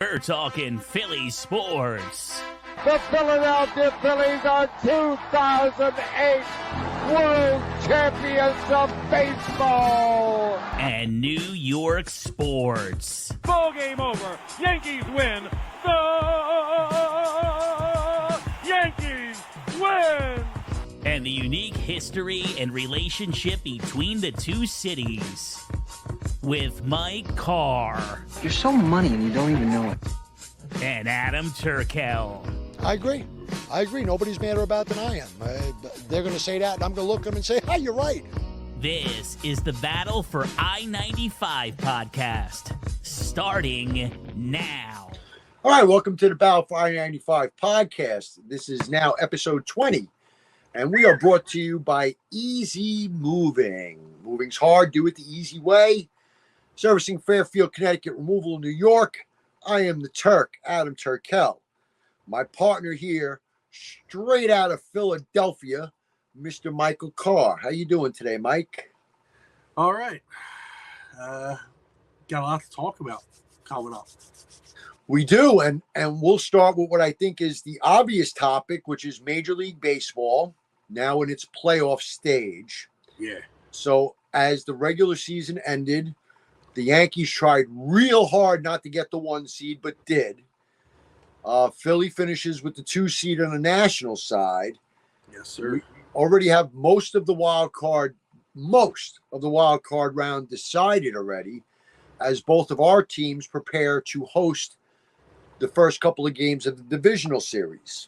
We're talking Philly sports. The Philadelphia Phillies are 2008 World Champions of Baseball. And New York sports. Ball game over. Yankees win. The Yankees win. And the unique history and relationship between the two cities. With Mike Carr. You're so money and you don't even know it. And Adam Turkel. I agree. Nobody's madder about than I am. They're going to say that, and I'm going to look at them and say, "Hi, you're right." This is the Battle for I-95 podcast, starting now. All right, welcome to the Battle for I-95 podcast. This is now episode 20, and we are brought to you by Easy Moving. Moving's hard, do it the easy way. Servicing Fairfield, Connecticut, removal in New York. I am the Turk, Adam Turkel. My partner here, straight out of Philadelphia, Mr. Michael Carr. How you doing today, Mike? All right. Got a lot to talk about coming up. We do, and we'll start with what I think is the obvious topic, which is Major League Baseball, now in its playoff stage. Yeah. So as the regular season ended, the Yankees tried real hard not to get the 1 seed, but did. Philly finishes with the 2 seed on the national side. Yes, sir. We already have most of the wild card round decided already, as both of our teams prepare to host the first couple of games of the divisional series.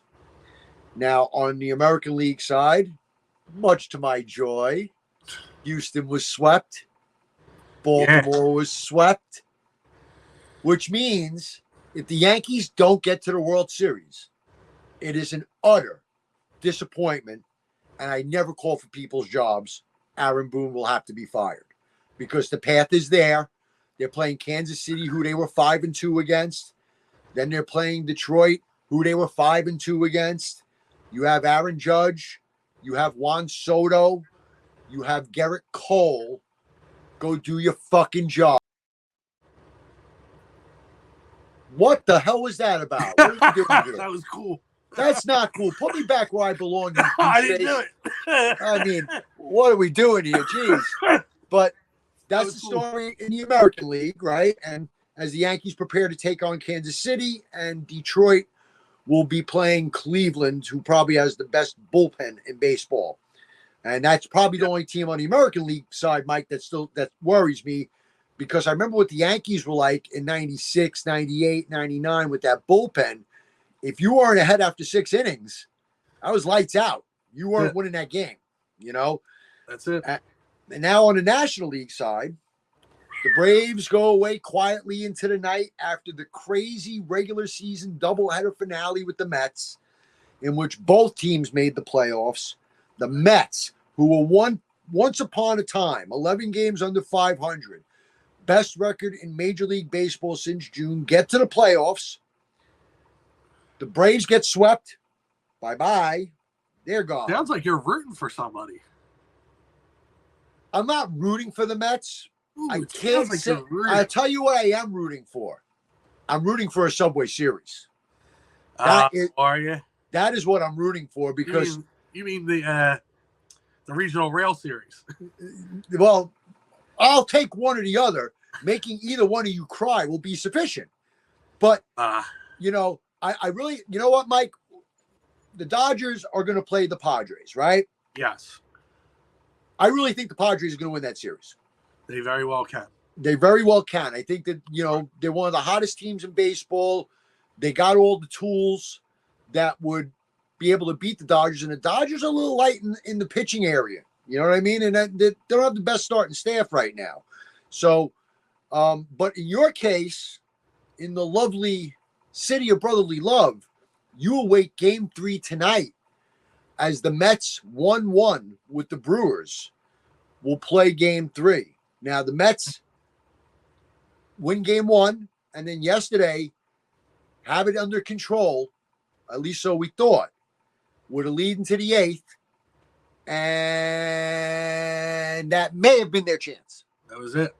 Now, on the American League side, much to my joy, Houston was swept. Baltimore was swept, which means if the Yankees don't get to the World Series, it is an utter disappointment, and I never call for people's jobs. Aaron Boone will have to be fired because the path is there. They're playing Kansas City, who they were 5-2 against. Then they're playing Detroit, who they were 5-2 against. You have Aaron Judge. You have Juan Soto. You have Garrett Cole. Go do your fucking job. What the hell was that about? What are you doing here? That was cool. That's not cool. Put me back where I belong. I didn't do it. I mean, what are we doing here? Jeez. But that's the story in the American League, right? And as the Yankees prepare to take on Kansas City, and Detroit will be playing Cleveland, who probably has the best bullpen in baseball. And that's probably the only team on the American League side, Mike, that worries me, because I remember what the Yankees were like in 96, 98, 99 with that bullpen. If you weren't ahead after 6 innings, that was lights out. You weren't winning that game, you know? That's it. And now on the National League side, the Braves go away quietly into the night after the crazy regular season doubleheader finale with the Mets, in which both teams made the playoffs. The Mets, who were once upon a time 11 games under 500, best record in Major League Baseball since June, get to the playoffs. The Braves get swept. Bye-bye. They're gone. Sounds like you're rooting for somebody. I'm not rooting for the Mets. Ooh, I can't like say. I'll tell you what I am rooting for. I'm rooting for a Subway Series. Are you? That is what I'm rooting for, because you mean the regional rail series? Well, I'll take one or the other. Making either one of you cry will be sufficient. But you know, I really, you know what, Mike? The Dodgers are going to play the Padres, right? Yes. I really think the Padres are going to win that series. They very well can. They very well can. I think that, you know, they're one of the hottest teams in baseball. They got all the tools that would be able to beat the Dodgers, and the Dodgers are a little light in the pitching area. You know what I mean? And they don't have the best starting staff right now. So, but in your case, in the lovely city of brotherly love, you await Game 3 tonight, as the Mets 1-1 with the Brewers will play Game 3. Now, the Mets win Game 1, and then yesterday have it under control, at least so we thought, with a lead into the 8th, and that may have been their chance. That was it.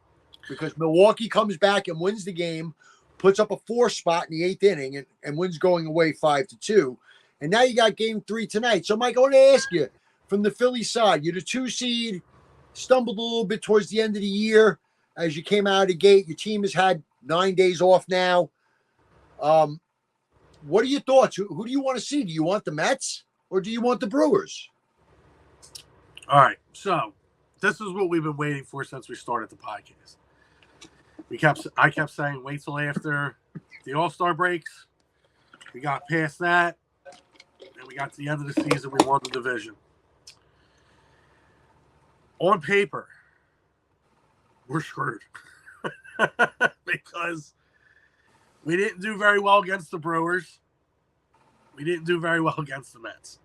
Because Milwaukee comes back and wins the game, puts up a 4 spot in the 8th inning and wins going away 5-2. And now you got game 3 tonight. So, Mike, I want to ask you, from the Philly side, you're the 2 seed, stumbled a little bit towards the end of the year as you came out of the gate. Your team has had 9 days off now. What are your thoughts? Who do you want to see? Do you want the Mets or do you want the Brewers? All right. So this is what we've been waiting for since we started the podcast. I kept saying wait till after the All-Star breaks. We got past that. And we got to the end of the season. We won the division. On paper, we're screwed. Because we didn't do very well against the Brewers. We didn't do very well against the Mets.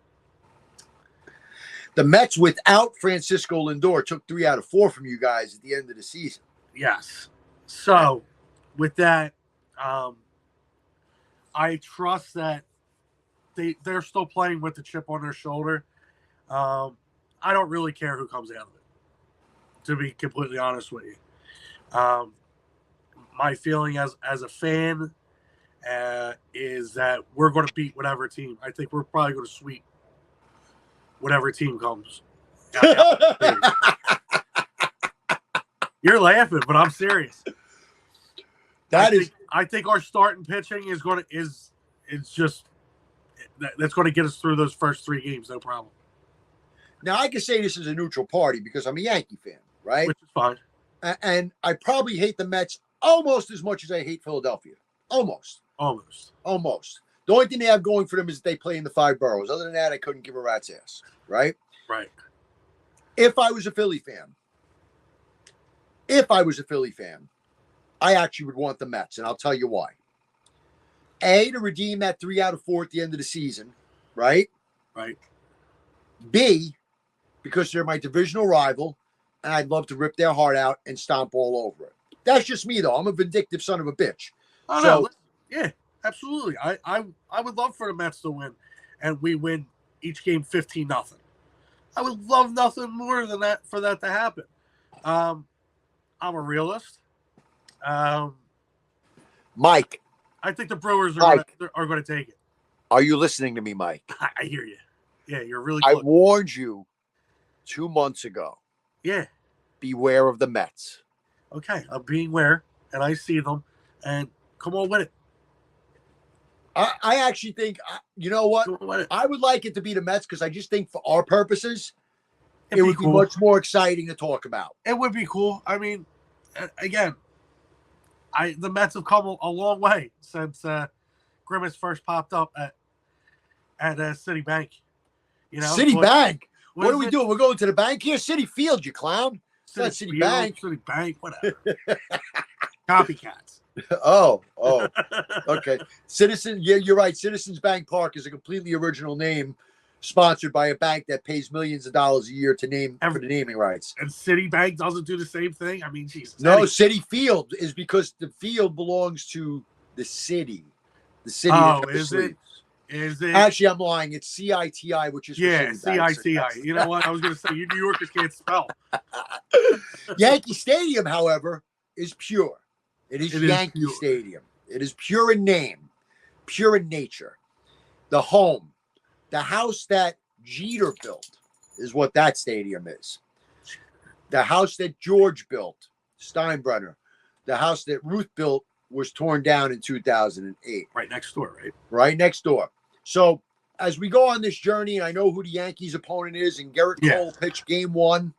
The Mets, without Francisco Lindor, took 3 out of 4 from you guys at the end of the season. Yes. So, with that, I trust that they're still playing with the chip on their shoulder. I don't really care who comes out of it, to be completely honest with you. My feeling as a fan is that we're going to beat whatever team. I think we're probably going to sweep whatever team comes. You're laughing, but I'm serious. I think our starting pitching is just that's going to get us through those first 3 games, no problem. Now, I can say this as a neutral party because I'm a Yankee fan, right? Which is fine. And I probably hate the Mets almost as much as I hate Philadelphia. Almost. The only thing they have going for them is that they play in the 5 boroughs. Other than that, I couldn't give a rat's ass, right? Right. If I was a Philly fan, I actually would want the Mets, and I'll tell you why. A, to redeem that 3 out of 4 at the end of the season, right? Right. B, because they're my divisional rival, and I'd love to rip their heart out and stomp all over it. That's just me, though. I'm a vindictive son of a bitch. Oh, so, no. Yeah, absolutely. I would love for the Mets to win, and we win each game 15-0. I would love nothing more than that for that to happen. I'm a realist. Mike. I think the Brewers are going to take it. Are you listening to me, Mike? I hear you. Yeah, you're really close. I warned you 2 months ago. Yeah. Beware of the Mets. Okay, I'm being aware, and I see them, and come on with it. I actually think, you know what? I would like it to be the Mets because I just think for our purposes, it would be much more exciting to talk about. It would be cool. I mean, again, the Mets have come a long way since Grimace first popped up at Citibank. You know, Citibank? What are we doing? We're going to the bank here? Citi Field, you clown. Citibank. Citibank, whatever. Copycats. Oh, okay. Citizen, yeah, you're right. Citizens Bank Park is a completely original name, sponsored by a bank that pays millions of dollars a year to name for the naming rights. And Citibank doesn't do the same thing. I mean, Jesus. No, Citi Field is because the field belongs to the city. The city. Oh, is it? Is it? Actually, I'm lying. It's CITI, which is CITI. You know what? I was going to say, you New Yorkers can't spell. Yankee Stadium, however, is pure. It is Yankee Stadium. It is pure in name, pure in nature. The home, the house that Jeter built is what that stadium is. The house that George built, Steinbrenner, the house that Ruth built was torn down in 2008. Right next door, right? Right next door. So as we go on this journey, and I know who the Yankees' opponent is, and Garrett Cole pitched game 1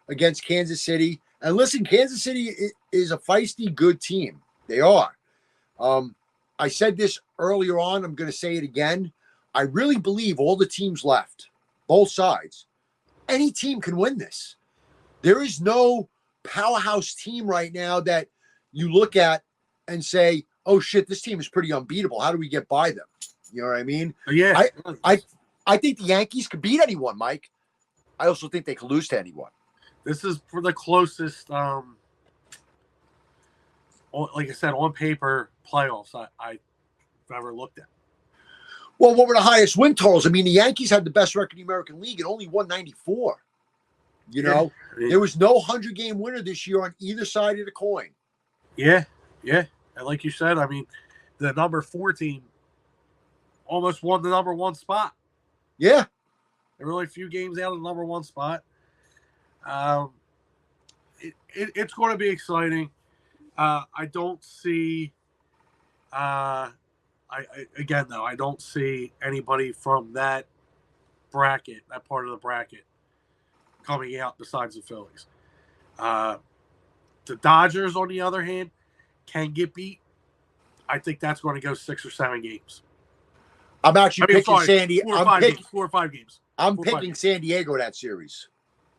against Kansas City. And listen, Kansas City is a feisty, good team. They are. I said this earlier on. I'm going to say it again. I really believe all the teams left, both sides, any team can win this. There is no powerhouse team right now that you look at and say, oh, shit, this team is pretty unbeatable. How do we get by them? You know what I mean? Yeah. I think the Yankees could beat anyone, Mike. I also think they could lose to anyone. This is for the closest, like I said, on paper playoffs I've ever looked at. Well, what were the highest win totals? I mean, the Yankees had the best record in the American League and only won 94. You know, there was no 100-game winner this year on either side of the coin. Yeah. And like you said, I mean, the number 4 team almost won the number 1 spot. Yeah. They were only a few games out of the number 1 spot. It's going to be exciting. I don't see. I don't see anybody from that bracket, that part of the bracket, coming out besides the Phillies. The Dodgers, on the other hand, can get beat. I think that's going to go 6 or 7 games. I'm actually picking San Diego. 4 or 5 games. I'm picking San Diego that series.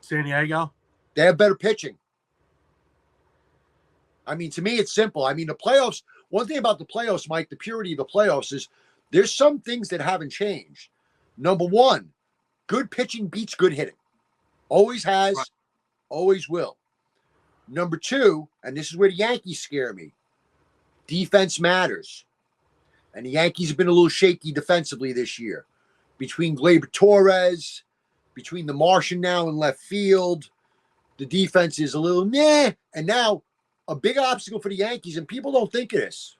San Diego? They have better pitching. I mean, to me, it's simple. I mean, the playoffs, one thing about the playoffs, Mike, the purity of the playoffs is there's some things that haven't changed. Number one, good pitching beats good hitting. Always has, right. Always will. Number two, and this is where the Yankees scare me, defense matters. And the Yankees have been a little shaky defensively this year. Between Gleyber Torres, between the Martian now in left field, the defense is a little meh. And now a big obstacle for the Yankees, and people don't think of this.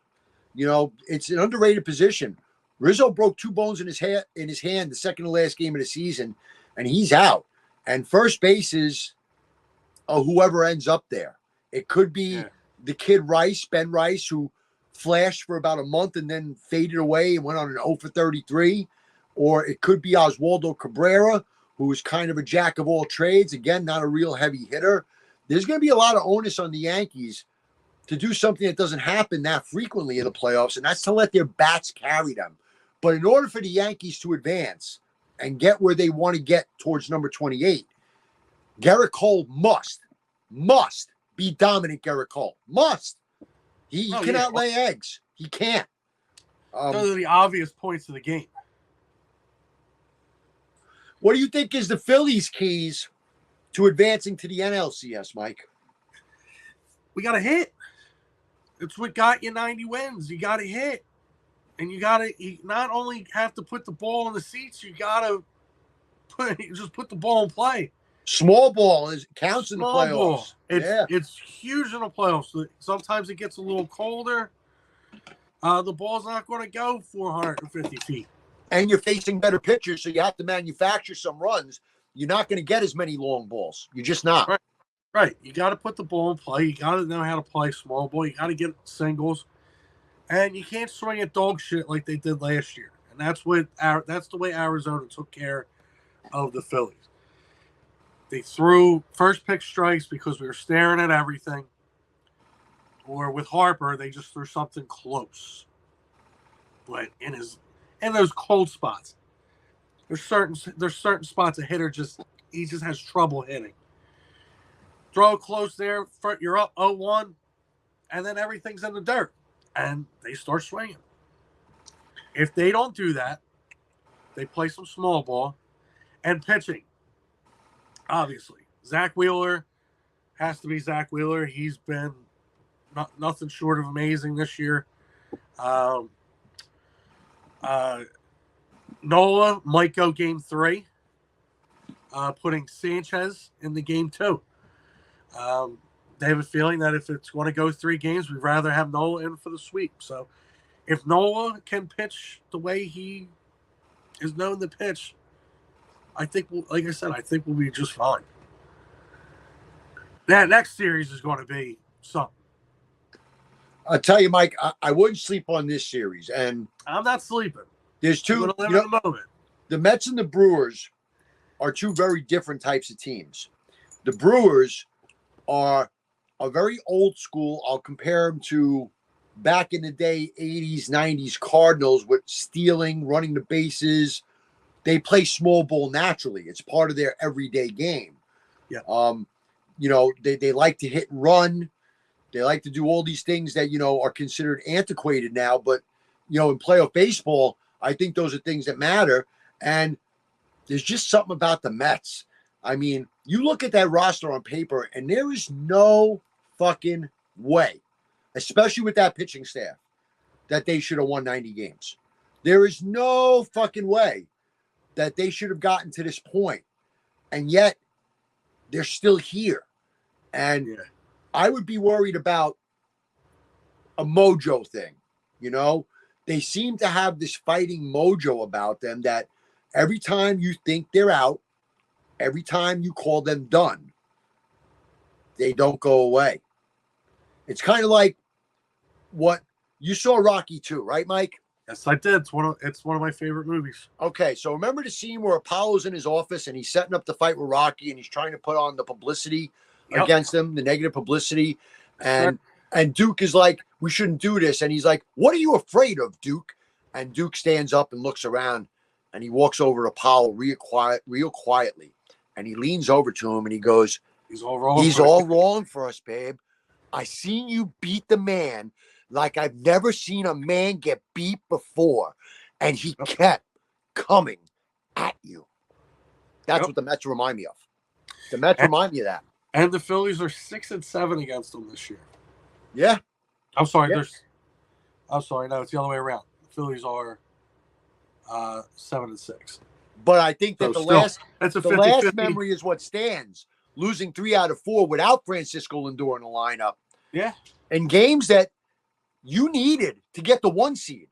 You know, it's an underrated position. Rizzo broke 2 bones in his hand the second to last game of the season, and he's out. And first base is whoever ends up there. It could be the kid Rice, Ben Rice, who flashed for about a month and then faded away and went on an 0 for 33. Or it could be Oswaldo Cabrera, who is kind of a jack of all trades. Again, not a real heavy hitter. There's going to be a lot of onus on the Yankees to do something that doesn't happen that frequently in the playoffs, and that's to let their bats carry them. But in order for the Yankees to advance and get where they want to get towards number 28, Garrett Cole must be dominant. Garrett Cole must. He cannot lay eggs. He can't. Those are the obvious points of the game. What do you think is the Phillies' keys to advancing to the NLCS, Mike? We got to hit. It's what got you 90 wins. You got to hit. And you not only have to put the ball in the seats, you got to put the ball in play. Small ball counts in the playoffs. It's huge in the playoffs. Sometimes it gets a little colder. The ball's not going to go 450 feet. And you're facing better pitchers, so you have to manufacture some runs. You're not going to get as many long balls. You're just not. Right. You got to put the ball in play. You got to know how to play small ball. You got to get singles. And you can't swing at dog shit like they did last year. And that's the way Arizona took care of the Phillies. They threw first pitch strikes because we were staring at everything. Or with Harper, they just threw something close. But in those cold spots, there's certain spots a hitter just has trouble hitting. Throw it close there, you're up 0-1, and then everything's in the dirt, and they start swinging. If they don't do that, they play some small ball and pitching. Obviously, Zach Wheeler has to be Zach Wheeler. He's been nothing short of amazing this year. Nola might go game 3, putting Sanchez in the game 2. They have a feeling that if it's going to go 3 games, we'd rather have Nola in for the sweep. So if Nola can pitch the way he is known to pitch, I think, like I said, we'll be just fine. That next series is going to be something. I'll tell you, Mike, I wouldn't sleep on this series. And I'm not sleeping. There's 2. In the moment. The Mets and the Brewers are 2 very different types of teams. The Brewers are a very old school. I'll compare them to back in the day, 80s, 90s Cardinals with stealing, running the bases. They play small ball naturally. It's part of their everyday game. Yeah. They like to hit and run. They like to do all these things that, are considered antiquated now. But, in playoff baseball, I think those are things that matter. And there's just something about the Mets. I mean, you look at that roster on paper, and there is no fucking way, especially with that pitching staff, that they should have won 90 games. There is no fucking way that they should have gotten to this point. And yet, they're still here. And I would be worried about a mojo thing. You know, they seem to have this fighting mojo about them that every time you think they're out, every time you call them done, they don't go away. It's kind of like what you saw Rocky 2, right, Mike? Yes, I did. It's one of my favorite movies. Okay, so remember the scene where Apollo's in his office and he's setting up the fight with Rocky and he's trying to put on the publicity against him, the negative publicity, and Duke is like, we shouldn't do this, and he's like, what are you afraid of, Duke? And Duke stands up and looks around and he walks over to Apollo real quietly, and he leans over to him and he goes, He's all wrong. He's all wrong for us, babe. I seen you beat the man like I've never seen a man get beat before. And he kept coming at you. That's what the Mets remind me of. The Mets remind me of that. And the Phillies are 6-7 against them this year. Yeah. I'm sorry. No, it's the other way around. The Phillies are 7-6. But I think that the last memory is what stands. Losing 3 out of 4 without Francisco Lindor in the lineup. Yeah. And games that you needed to get the 1 seed.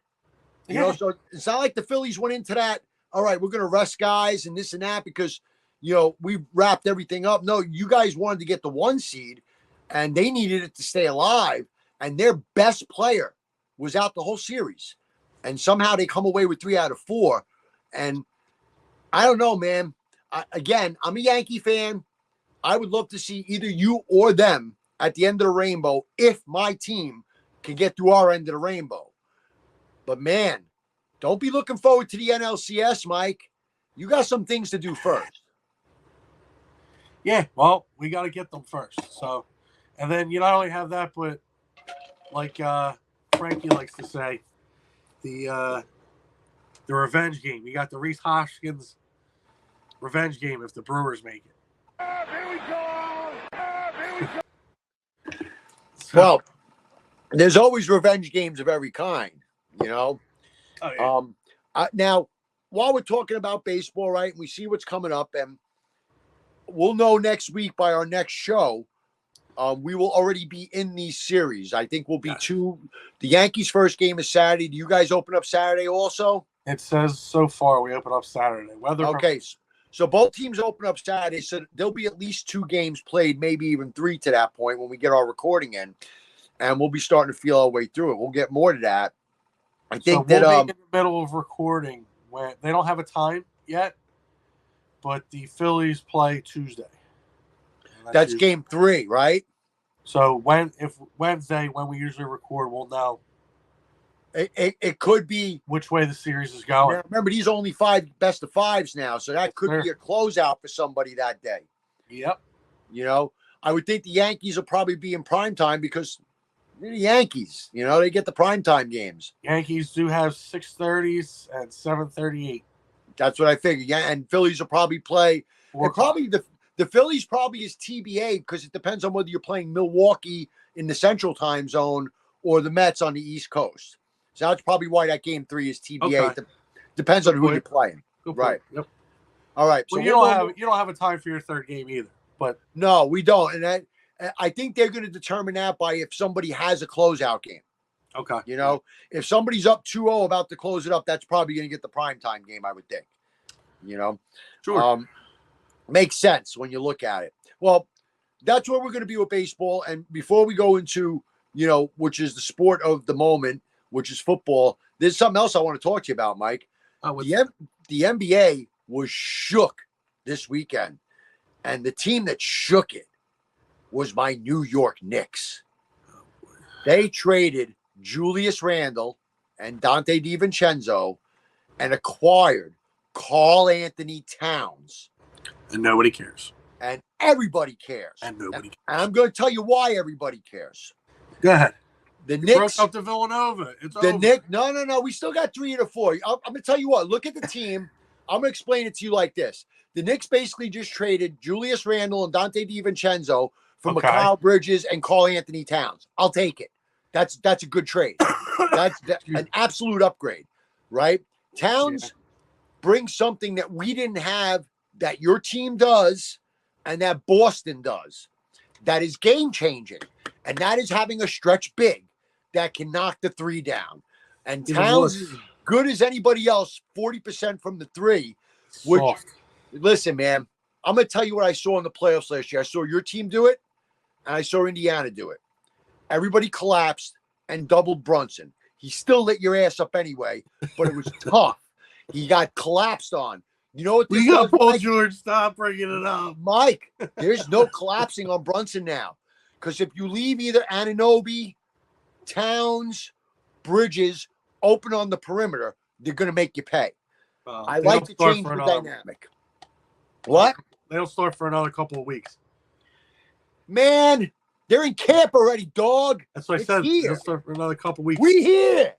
You know, so it's not like the Phillies went into that, all right, we're going to rest guys and this and that because, you know, we wrapped everything up. No, you guys wanted to get the 1 seed and they needed it to stay alive. And their best player was out the whole series. And somehow they come away with 3 out of 4. And I don't know, man. Again, I'm a Yankee fan. I would love to see either you or them at the end of the rainbow if my team can get through our end of the rainbow. But, man, don't be looking forward to the NLCS, Mike. You got some things to do first. Yeah, well, we got to get them first. So, and then you not only have that, but like Frankie likes to say, the revenge game. You got the Reese Hoskins revenge game if the Brewers make it. Here we go! Here we go! Well, there's always revenge games of every kind, you know. Oh, yeah. Now, while we're talking about baseball, right, and we see what's coming up, and we'll know next week by our next show, we will already be in these series. I think we'll be the Yankees' first game is Saturday. Do you guys open up Saturday also? It says so far we open up Saturday. Okay. So both teams open up Saturday, so there'll be at least 2 games played, maybe even 3 to that point when we get our recording in, and we'll be starting to feel our way through it. We'll get more to that. I think we'll be in the middle of recording when they don't have a time yet, but the Phillies play Tuesday. That's game 3, right? So if Wednesday when we usually record, we'll know. It could be which way the series is going. Remember, these are only 5 best of 5s now, so that could be a closeout for somebody that day. Yep. You know, I would think the Yankees will probably be in prime time because they're the Yankees. You know, they get the primetime games. Yankees do have 6:30s and 7:38. That's what I figured. Yeah, and Phillies will probably play. Probably the Phillies probably is TBA because it depends on whether you're playing Milwaukee in the Central Time Zone or the Mets on the East Coast. So that's probably why that game 3 is TBA. Okay. Depends on who you're playing. Right. Yep. All right. So you don't have a time for your third game either. But no, we don't. And I think they're going to determine that by if somebody has a closeout game. Okay. You know, if somebody's up 2-0 about to close it up, that's probably going to get the primetime game, I would think. You know? Sure. Makes sense when you look at it. Well, that's where we're going to be with baseball. And before we go into, you know, which is the sport of the moment, which is football, there's something else I want to talk to you about, Mike. The NBA was shook this weekend. And the team that shook it was my New York Knicks. They traded Julius Randle and Dante DiVincenzo and acquired Karl Anthony Towns. And nobody cares. And everybody cares. And nobody cares. And I'm going to tell you why everybody cares. Go ahead. The Knicks broke up to Villanova. It's over. No. We still got 3 to 4. I'm going to tell you what. Look at the team. I'm going to explain it to you like this. The Knicks basically just traded Julius Randle and Dante DiVincenzo for Mikal Bridges and Karl Anthony Towns. I'll take it. That's a good trade. That's an absolute upgrade, right? Towns brings something that we didn't have that your team does and that Boston does. That is game changing. And that is having a stretch big that can knock the three down. And He's a Towns wuss. is good as anybody else, 40% from the three. Which, Soft. listen, man, I'm going to tell you what I saw in the playoffs last year. I saw your team do it, and I saw Indiana do it. Everybody collapsed and doubled Brunson. He still lit your ass up anyway, but it was tough. He got collapsed on. You know what this We got does, Paul Mike? George. Stop bringing it up. Mike, there's no collapsing on Brunson now. Because if you leave either Anunoby, Towns, Bridges open on the perimeter, they're going to make you pay. I They like don't to start change for the another- dynamic. What? They don't start for another couple of weeks. Man, they're in camp already, dog. That's what I It's said. here. They'll start for another couple of weeks. We here.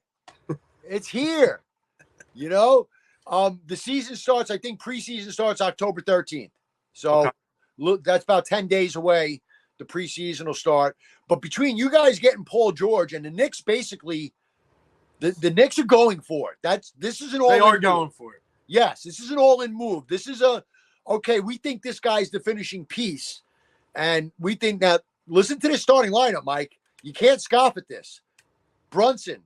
It's here. You know, the season starts, I think preseason starts October 13th. So Okay. look, that's about 10 days away. The preseason will start. But between you guys getting Paul George and the Knicks, basically, the Knicks are going for it. This is an all-in They are move. going for it. Yes, this is an all-in move. This is okay, we think this guy's the finishing piece. And we think that, listen to this starting lineup, Mike. You can't scoff at this. Brunson,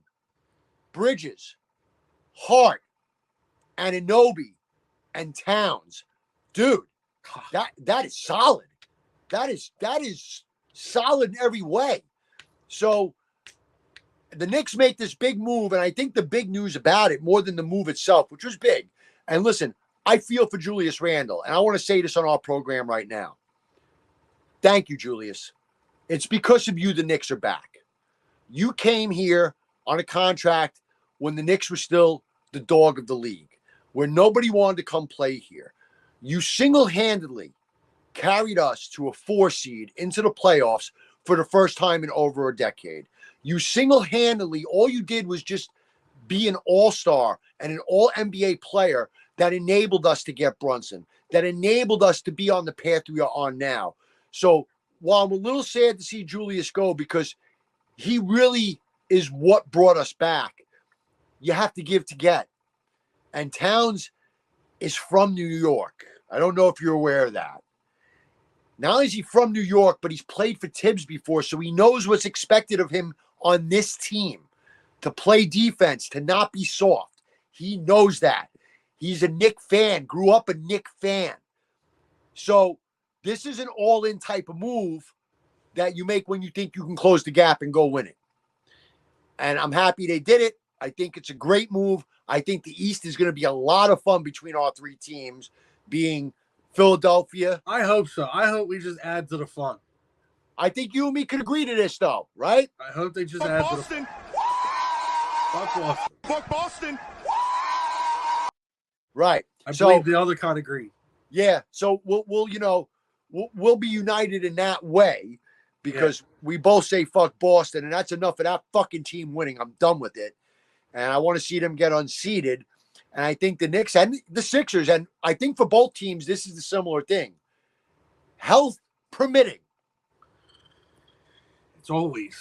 Bridges, Hart, Anunoby, and Towns. Dude, that is solid. That is solid in every way. So the Knicks make this big move, and I think the big news about it, more than the move itself, which was big. And listen, I feel for Julius Randle, and I want to say this on our program right now. Thank you, Julius. It's because of you the Knicks are back. You came here on a contract when the Knicks were still the dog of the league, where nobody wanted to come play here. You single-handedly carried us to a 4 seed into the playoffs for the first time in over a decade. You single-handedly, all you did was just be an all-star and an all-NBA player that enabled us to get Brunson, that enabled us to be on the path we are on now. So while I'm a little sad to see Julius go because he really is what brought us back, you have to give to get. And Towns is from New York. I don't know if you're aware of that. Not only is he from New York, but he's played for Tibbs before, so he knows what's expected of him on this team, to play defense, to not be soft. He knows that. He's a Knick fan, grew up a Knick fan. So this is an all-in type of move that you make when you think you can close the gap and go win it. And I'm happy they did it. I think it's a great move. I think the East is going to be a lot of fun between our three teams, being Philadelphia. I hope so. I hope we just add to the fun. I think you and me could agree to this, though, right? I hope they just add to the fun. Fuck Boston. Fuck Boston. Right. I So, believe the other kind of green. yeah. So we'll be united in that way because we both say fuck Boston, and that's enough of that fucking team winning. I'm done with it. And I want to see them get unseated. And I think the Knicks and the Sixers, and I think for both teams, this is the similar thing. Health permitting. It's always.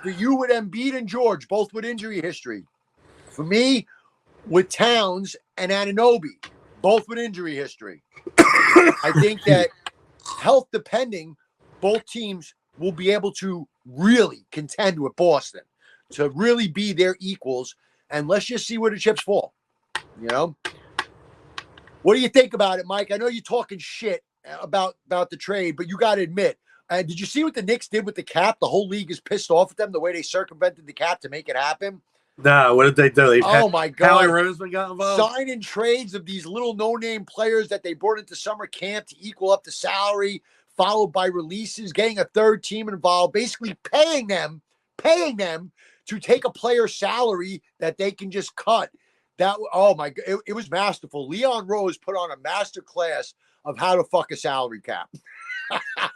For you with Embiid and George, both with injury history. For me, with Towns and Anunoby, both with injury history. I think that health depending, both teams will be able to really contend with Boston, to really be their equals. And let's just see where the chips fall. You know? What do you think about it, Mike? I know you're talking shit about the trade, but you got to admit, did you see what the Knicks did with the cap? The whole league is pissed off at them, the way they circumvented the cap to make it happen. No, what did they do? Oh, my God. Howie Roseman got involved. Signing trades of these little no-name players that they brought into summer camp to equal up the salary, followed by releases, getting a third team involved, basically paying them to take a player's salary that they can just cut. Oh my God, it was masterful. Leon Rose put on a master class of how to fuck a salary cap.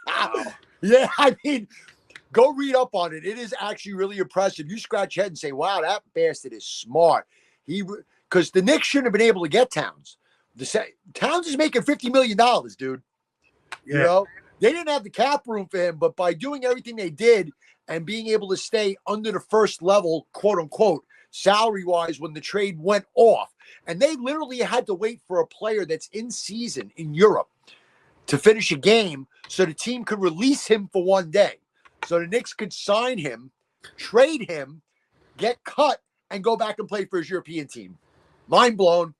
Wow. Yeah, I mean, go read up on it. It is actually really impressive. You scratch your head and say, wow, that bastard is smart. Because the Knicks shouldn't have been able to get Towns. Towns is making $50 million, dude. Yeah. You know, they didn't have the cap room for him, but by doing everything they did and being able to stay under the first level, quote unquote, salary-wise when the trade went off, and they literally had to wait for a player that's in season in Europe to finish a game so the team could release him for one day. So the Knicks could sign him trade him, get cut, and go back and play for his European team. Mind blown.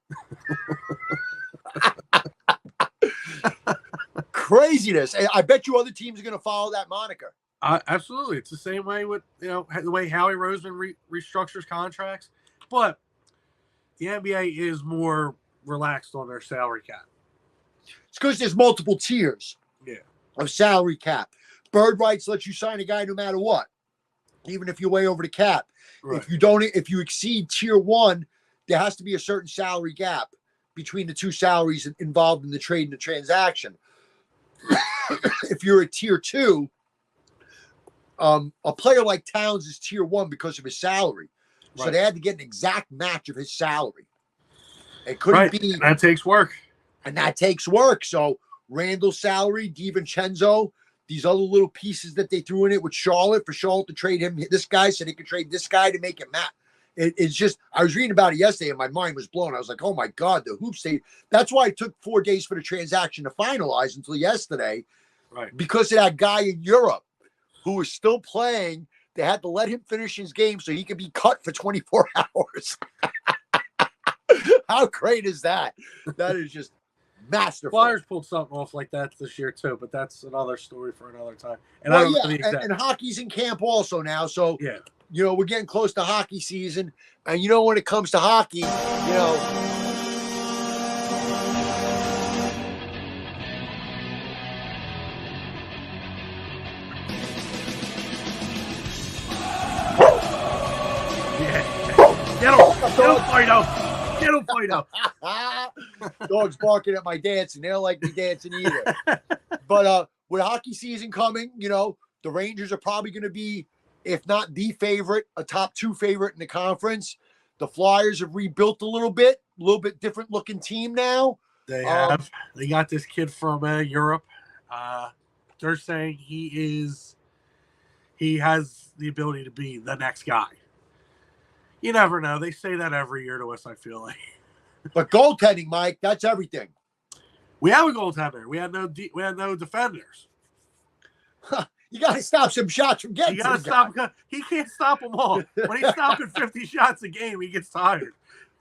Craziness. I bet you other teams are going to follow that moniker. Absolutely. It's the same way with, the way Howie Roseman restructures contracts. But the NBA is more relaxed on their salary cap. It's because there's multiple tiers of salary cap. Bird rights lets you sign a guy no matter what, even if you're way over the cap. Right. If you exceed tier 1, there has to be a certain salary gap between the two salaries involved in the trade and the transaction. If you're at tier 2, a player like Towns is tier 1 because of his salary. Right. So they had to get an exact match of his salary. It couldn't be. That takes work. And that takes work. So Randall's salary, DiVincenzo, these other little pieces that they threw in it with Charlotte, for Charlotte to trade him, this guy, so they could trade this guy to make it match. It's just, I was reading about it yesterday and my mind was blown. I was like, oh my God, the hoops. That's why it took 4 days for the transaction to finalize until yesterday. Right. Because of that guy in Europe who was still playing. They had to let him finish his game so he could be cut for 24 hours. How great is that? That is just masterful. Flyers pulled something off like that this year too, but that's another story for another time. And and hockey's in camp also now. So, we're getting close to hockey season. And, when it comes to hockey, Get him, Fido. Dogs barking at my dancing. They don't like me dancing either. But with hockey season coming, the Rangers are probably going to be, if not the favorite, a top 2 favorite in the conference. The Flyers have rebuilt a little bit different looking team now. They have. They got this kid from Europe. They're saying he has the ability to be the next guy. You never know. They say that every year to us, I feel like. But goaltending, Mike, that's everything. We have a goaltender. We had no defenders. You got to stop some shots from getting. You got to stop. He can't stop them all. When he's stopping 50 shots a game, he gets tired.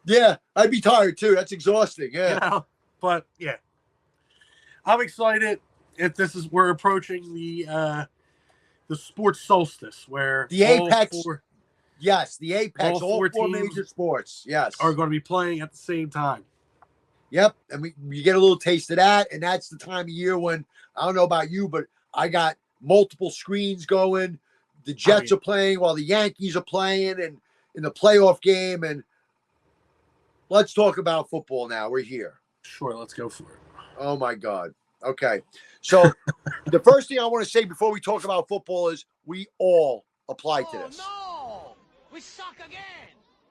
Yeah, I'd be tired too. That's exhausting. Yeah. But yeah, I'm excited. We're approaching the sports solstice where the apex. Yes, the apex. All four major sports. Yes, are going to be playing at the same time. Yep, and you get a little taste of that, and that's the time of year when, I don't know about you, but I got multiple screens going. The Jets are playing while the Yankees are playing, and in the playoff game. And let's talk about football now. We're here. Sure, let's go for it. Oh my God. Okay, so the first thing I want to say before we talk about football is we all apply to this. No. We suck again.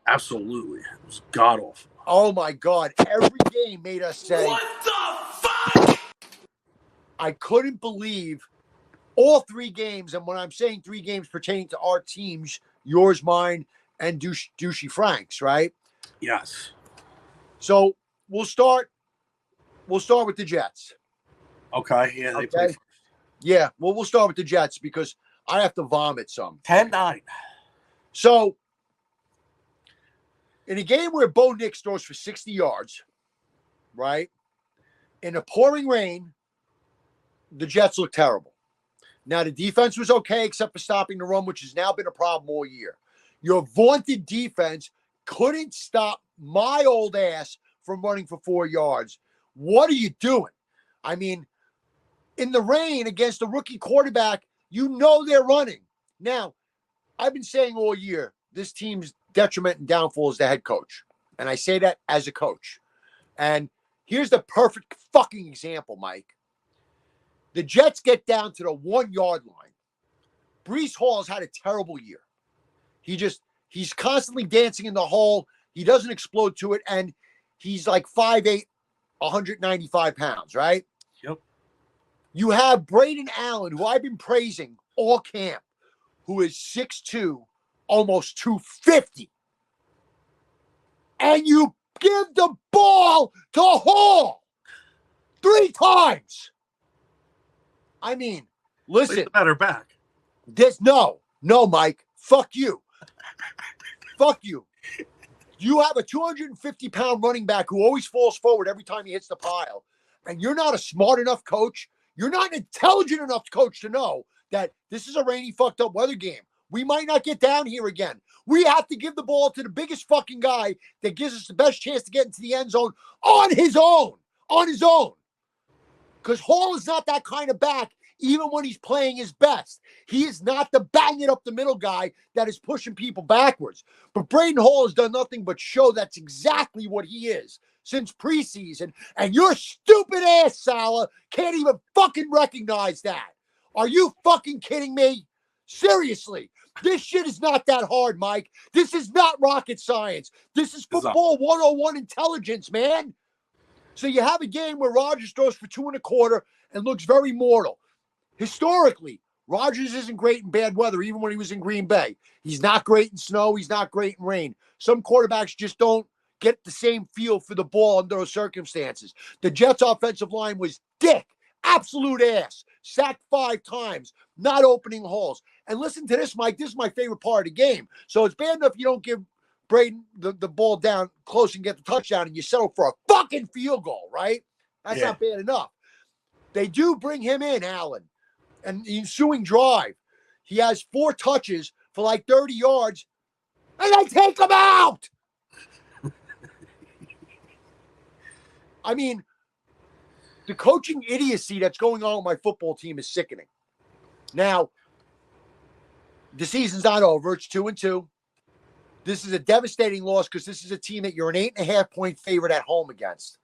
Absolutely. It was god awful. Oh my God. Every game made us say, what the fuck? I couldn't believe all 3 games. And when I'm saying 3 games pertaining to our teams, yours, mine, and Douchey Frank's, right? Yes. So we'll start with the Jets. Okay. Yeah, they play first. Yeah. Well, we'll start with the Jets because I have to vomit some. 10-9. So, in a game where Bo Nix throws for 60 yards, right, in a pouring rain, the Jets look terrible. Now, the defense was okay except for stopping the run, which has now been a problem all year. Your vaunted defense couldn't stop my old ass from running for 4 yards. What are you doing? I mean, in the rain against a rookie quarterback, they're running. Now, I've been saying all year, this team's detriment and downfall is the head coach. And I say that as a coach. And here's the perfect fucking example, Mike. The Jets get down to the 1-yard line. Breece Hall's had a terrible year. He's constantly dancing in the hole. He doesn't explode to it. And he's like 5'8", 195 pounds, right? Yep. You have Braden Allen, who I've been praising all camp, who is 6'2", almost 250. And you give the ball to Hall 3 times. I mean, listen. He's a better back. No, Mike. Fuck you. Fuck you. You have a 250-pound running back who always falls forward every time he hits the pile, and you're not a smart enough coach. You're not an intelligent enough coach to know that this is a rainy, fucked up weather game. We might not get down here again. We have to give the ball to the biggest fucking guy that gives us the best chance to get into the end zone on his own. On his own. Because Hall is not that kind of back, even when he's playing his best. He is not the bang it up the middle guy that is pushing people backwards. But Braden Hall has done nothing but show that's exactly what he is since preseason. And your stupid ass, Salah, can't even fucking recognize that. Are you fucking kidding me? Seriously. This shit is not that hard, Mike. This is not rocket science. This is football 101 intelligence, man. So you have a game where Rodgers throws for 2.25 and looks very mortal. Historically, Rodgers isn't great in bad weather, even when he was in Green Bay. He's not great in snow. He's not great in rain. Some quarterbacks just don't get the same feel for the ball under those circumstances. The Jets' offensive line was dick, absolute ass, sacked 5 times, not opening holes. And listen to this, Mike. This is my favorite part of the game. So it's bad enough you don't give Braden the ball down close and get the touchdown, and you settle for a fucking field goal, right? That's not bad enough. They do bring him in, Allen. And the ensuing drive, he has 4 touches for like 30 yards, and they take him out. I mean, the coaching idiocy that's going on with my football team is sickening. Now, the season's not over. It's 2-2. This is a devastating loss because this is a team that you're an 8.5-point favorite at home against.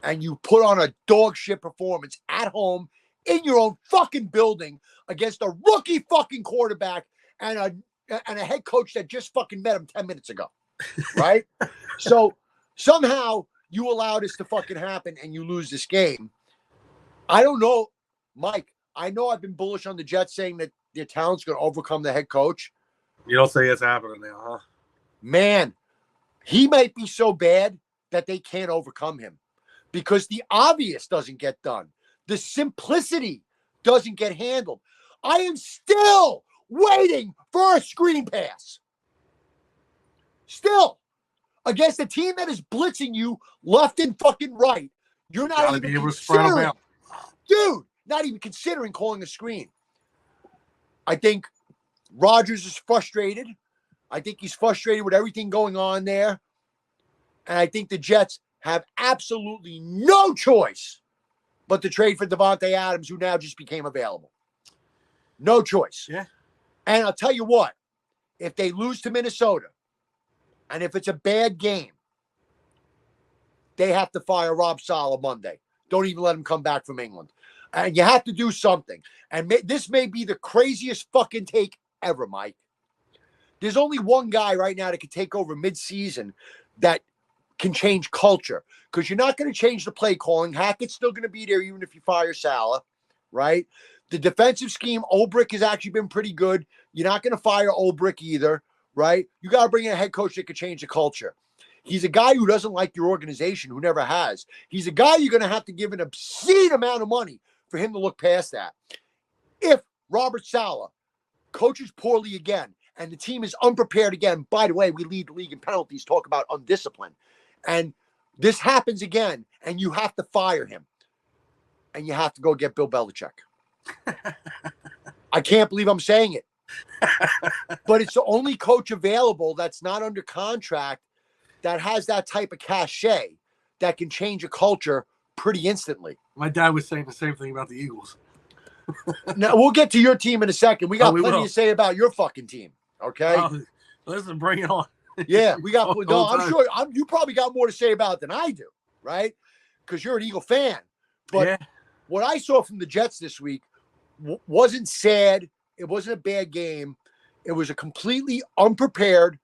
And you put on a dog shit performance at home in your own fucking building against a rookie fucking quarterback and a head coach that just fucking met him 10 minutes ago. Right? So somehow you allow this to fucking happen and you lose this game. I don't know, Mike. I know I've been bullish on the Jets saying that their talent's going to overcome the head coach. You don't say it's happening now, huh? Man, he might be so bad that they can't overcome him because the obvious doesn't get done. The simplicity doesn't get handled. I am still waiting for a screen pass. Still. Against a team that is blitzing you left and fucking right. You're not even considering. Dude, not even considering calling a screen. I think Rodgers is frustrated. I think he's frustrated with everything going on there. And I think the Jets have absolutely no choice but to trade for Devontae Adams, who now just became available. No choice. Yeah. And I'll tell you what, if they lose to Minnesota, and if it's a bad game, they have to fire Rob Saleh Monday. Don't even let him come back from England. And you have to do something. And this may be the craziest fucking take ever, Mike. There's only one guy right now that can take over midseason that can change culture. Because you're not going to change the play calling. Hackett's still going to be there even if you fire Saleh, right? The defensive scheme, Olbrich has actually been pretty good. You're not going to fire Olbrich either, right? You got to bring in a head coach that can change the culture. He's a guy who doesn't like your organization, who never has. He's a guy you're going to have to give an obscene amount of money for him to look past that. If Robert Saleh coaches poorly again and the team is unprepared again, by the way, we lead the league in penalties, talk about undisciplined, and this happens again, and you have to fire him, and you have to go get Bill Belichick. I can't believe I'm saying it. But it's the only coach available that's not under contract that has that type of cachet that can change a culture pretty instantly. My dad was saying the same thing about the Eagles. Now, we'll get to your team in a second. We got plenty to say about your fucking team, okay? Listen, bring it on. Yeah, we got – no, I'm sure you probably got more to say about it than I do, right? Because you're an Eagle fan. But what I saw from the Jets this week wasn't sad. It wasn't a bad game. It was a completely unprepared,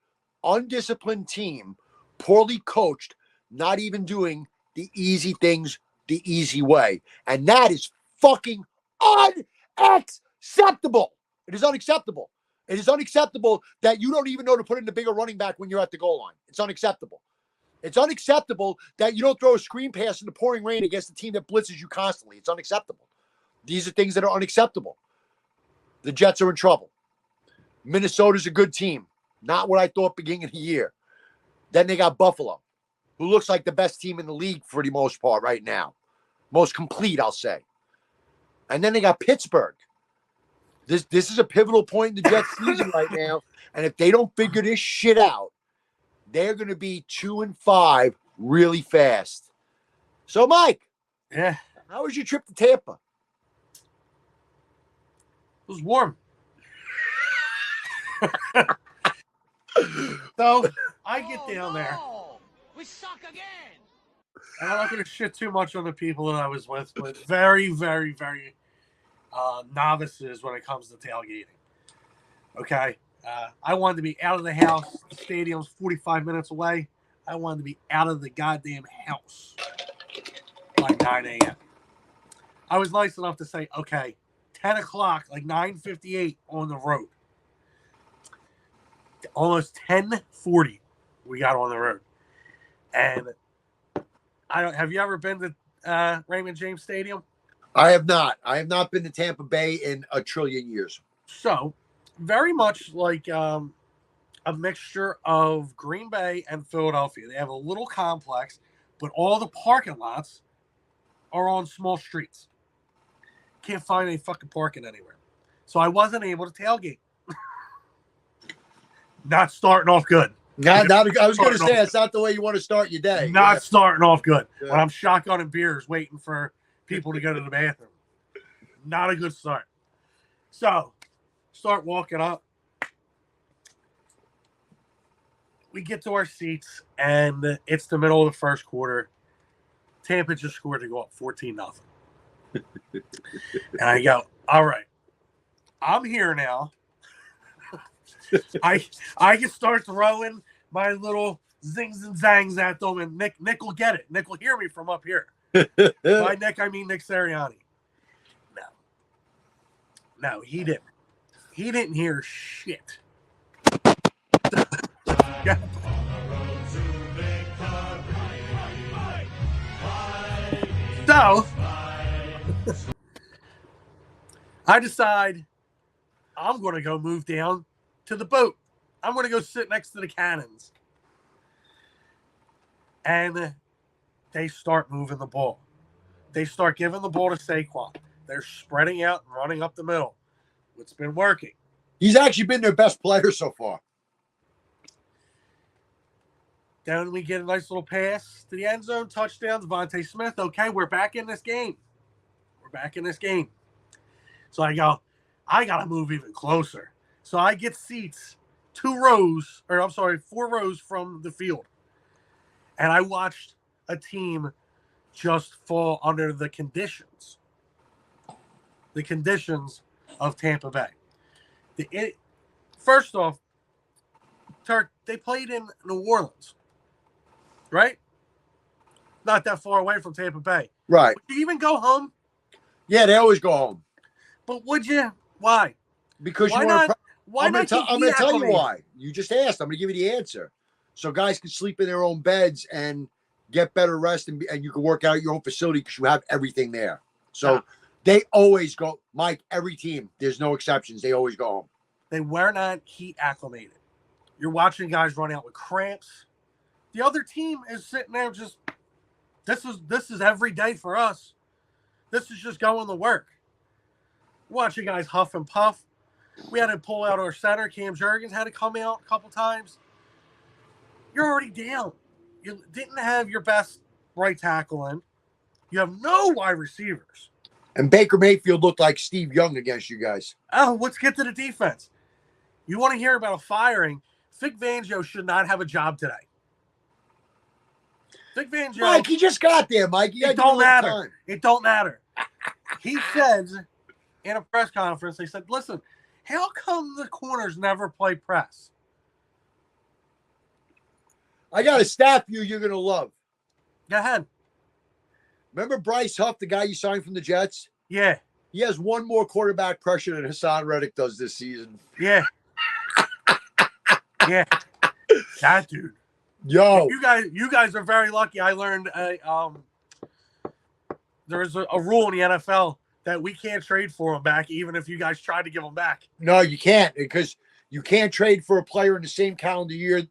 undisciplined team, poorly coached, not even doing the easy things the easy way. And that is fucking unacceptable. It is unacceptable. It is unacceptable that you don't even know to put in the bigger running back when you're at the goal line. It's unacceptable. It's unacceptable that you don't throw a screen pass in the pouring rain against a team that blitzes you constantly. It's unacceptable. These are things that are unacceptable. The Jets are in trouble. Minnesota's a good team. Not what I thought beginning of the year. Then they got Buffalo, who looks like the best team in the league for the most part right now. Most complete, I'll say. And then they got Pittsburgh. This is a pivotal point in the Jets season right now. And if they don't figure this shit out, they're going to be 2-5 really fast. So, Mike, Yeah, how was your trip to Tampa? it was warm. So I get down there. We suck again. And I'm not going to shit too much on the people that I was with, but very, very, very novices when it comes to tailgating. Okay? I wanted to be out of the house. The stadium's 45 minutes away. I wanted to be out of the goddamn house by 9 a.m. I was nice enough to say, okay, 10 o'clock, like 9:58 on the road. Almost 10:40 we got on the road. And have you ever been to Raymond James Stadium? I have not. I have not been to Tampa Bay in a trillion years. So, very much like a mixture of Green Bay and Philadelphia. They have a little complex, but all the parking lots are on small streets. Can't find any fucking parking anywhere. So I wasn't able to tailgate. Not starting off good. I was going to say, that's not the way you want to start your day. Not starting off good. Yeah. When I'm shotgunning beers waiting for people to go to the bathroom. Not a good start. So, start walking up. We get to our seats, and it's the middle of the first quarter. Tampa just scored to go up 14-0. And I go, all right, I'm here now. I can start throwing my little zings and zangs at them, and Nick will get it. Nick will hear me from up here. By Nick, I mean Nick Sirianni. No, he didn't. He didn't hear shit. Yeah. So, I decide I'm going to go move down to the boat. I'm going to go sit next to the cannons. And they start moving the ball. They start giving the ball to Saquon. They're spreading out and running up the middle. It's been working. He's actually been their best player so far. Then we get a nice little pass to the end zone, touchdown, Devontae Smith. Okay, we're back in this game. So I go, I got to move even closer. So I get seats 4 rows from the field. And I watched a team just fall under the conditions of Tampa Bay. First off, Turk, they played in New Orleans, right? Not that far away from Tampa Bay. Right. Would you even go home? Yeah, they always go home. But would you? Why? Because Why you want not? to. Why I'm not? going to tell you why. You just asked. I'm going to give you the answer. So guys can sleep in their own beds and get better rest, and you can work out at your own facility because you have everything there. So they always go. Mike, every team, there's no exceptions. They always go home. They were not heat acclimated. You're watching guys run out with cramps. The other team is sitting there just, this is every day for us. This is just going to work. Watching guys huff and puff. We had to pull out our center. Cam Jurgens had to come out a couple times. You're already down. You didn't have your best right tackle in. You have no wide receivers. And Baker Mayfield looked like Steve Young against you guys. Oh, let's get to the defense. You want to hear about a firing? Vic Fangio should not have a job today. Vic Fangio. Mike, he just got there, Mike. It don't matter. It don't matter. He says in a press conference, they said, listen, how come the corners never play press? I got a stat for you you're going to love. Go ahead. Remember Bryce Huff, the guy you signed from the Jets? Yeah. He has one more quarterback pressure than Hassan Reddick does this season. Yeah. Yeah. That dude. Yo. You guys are very lucky. I learned there's a rule in the NFL that we can't trade for him back, even if you guys try to give him back. No, you can't, because You can't trade for a player in the same calendar year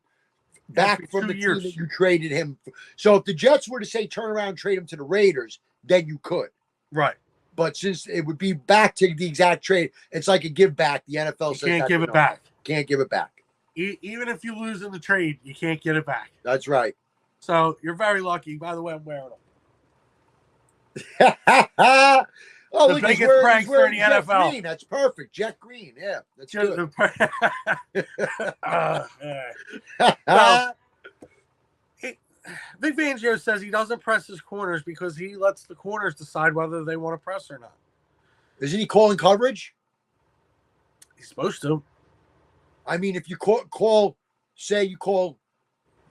back from the 2 team years. that you traded him. So if the Jets were to say turn around and trade him to the Raiders, then you could. Right. But since it would be back to the exact trade, it's like a give back. The NFL You says can't that's give a it no. back. Can't give it back. Even if you lose in the trade, you can't get it back. That's right. So you're very lucky. By the way, I'm wearing them. Oh, The look, biggest he's wearing prankster in the Jet NFL. Green. That's perfect. Jet Green. Yeah, that's good. Well, Vic Fangio says he doesn't press his corners because he lets the corners decide whether they want to press or not. Isn't he calling coverage? He's supposed to. I mean, if you call say you call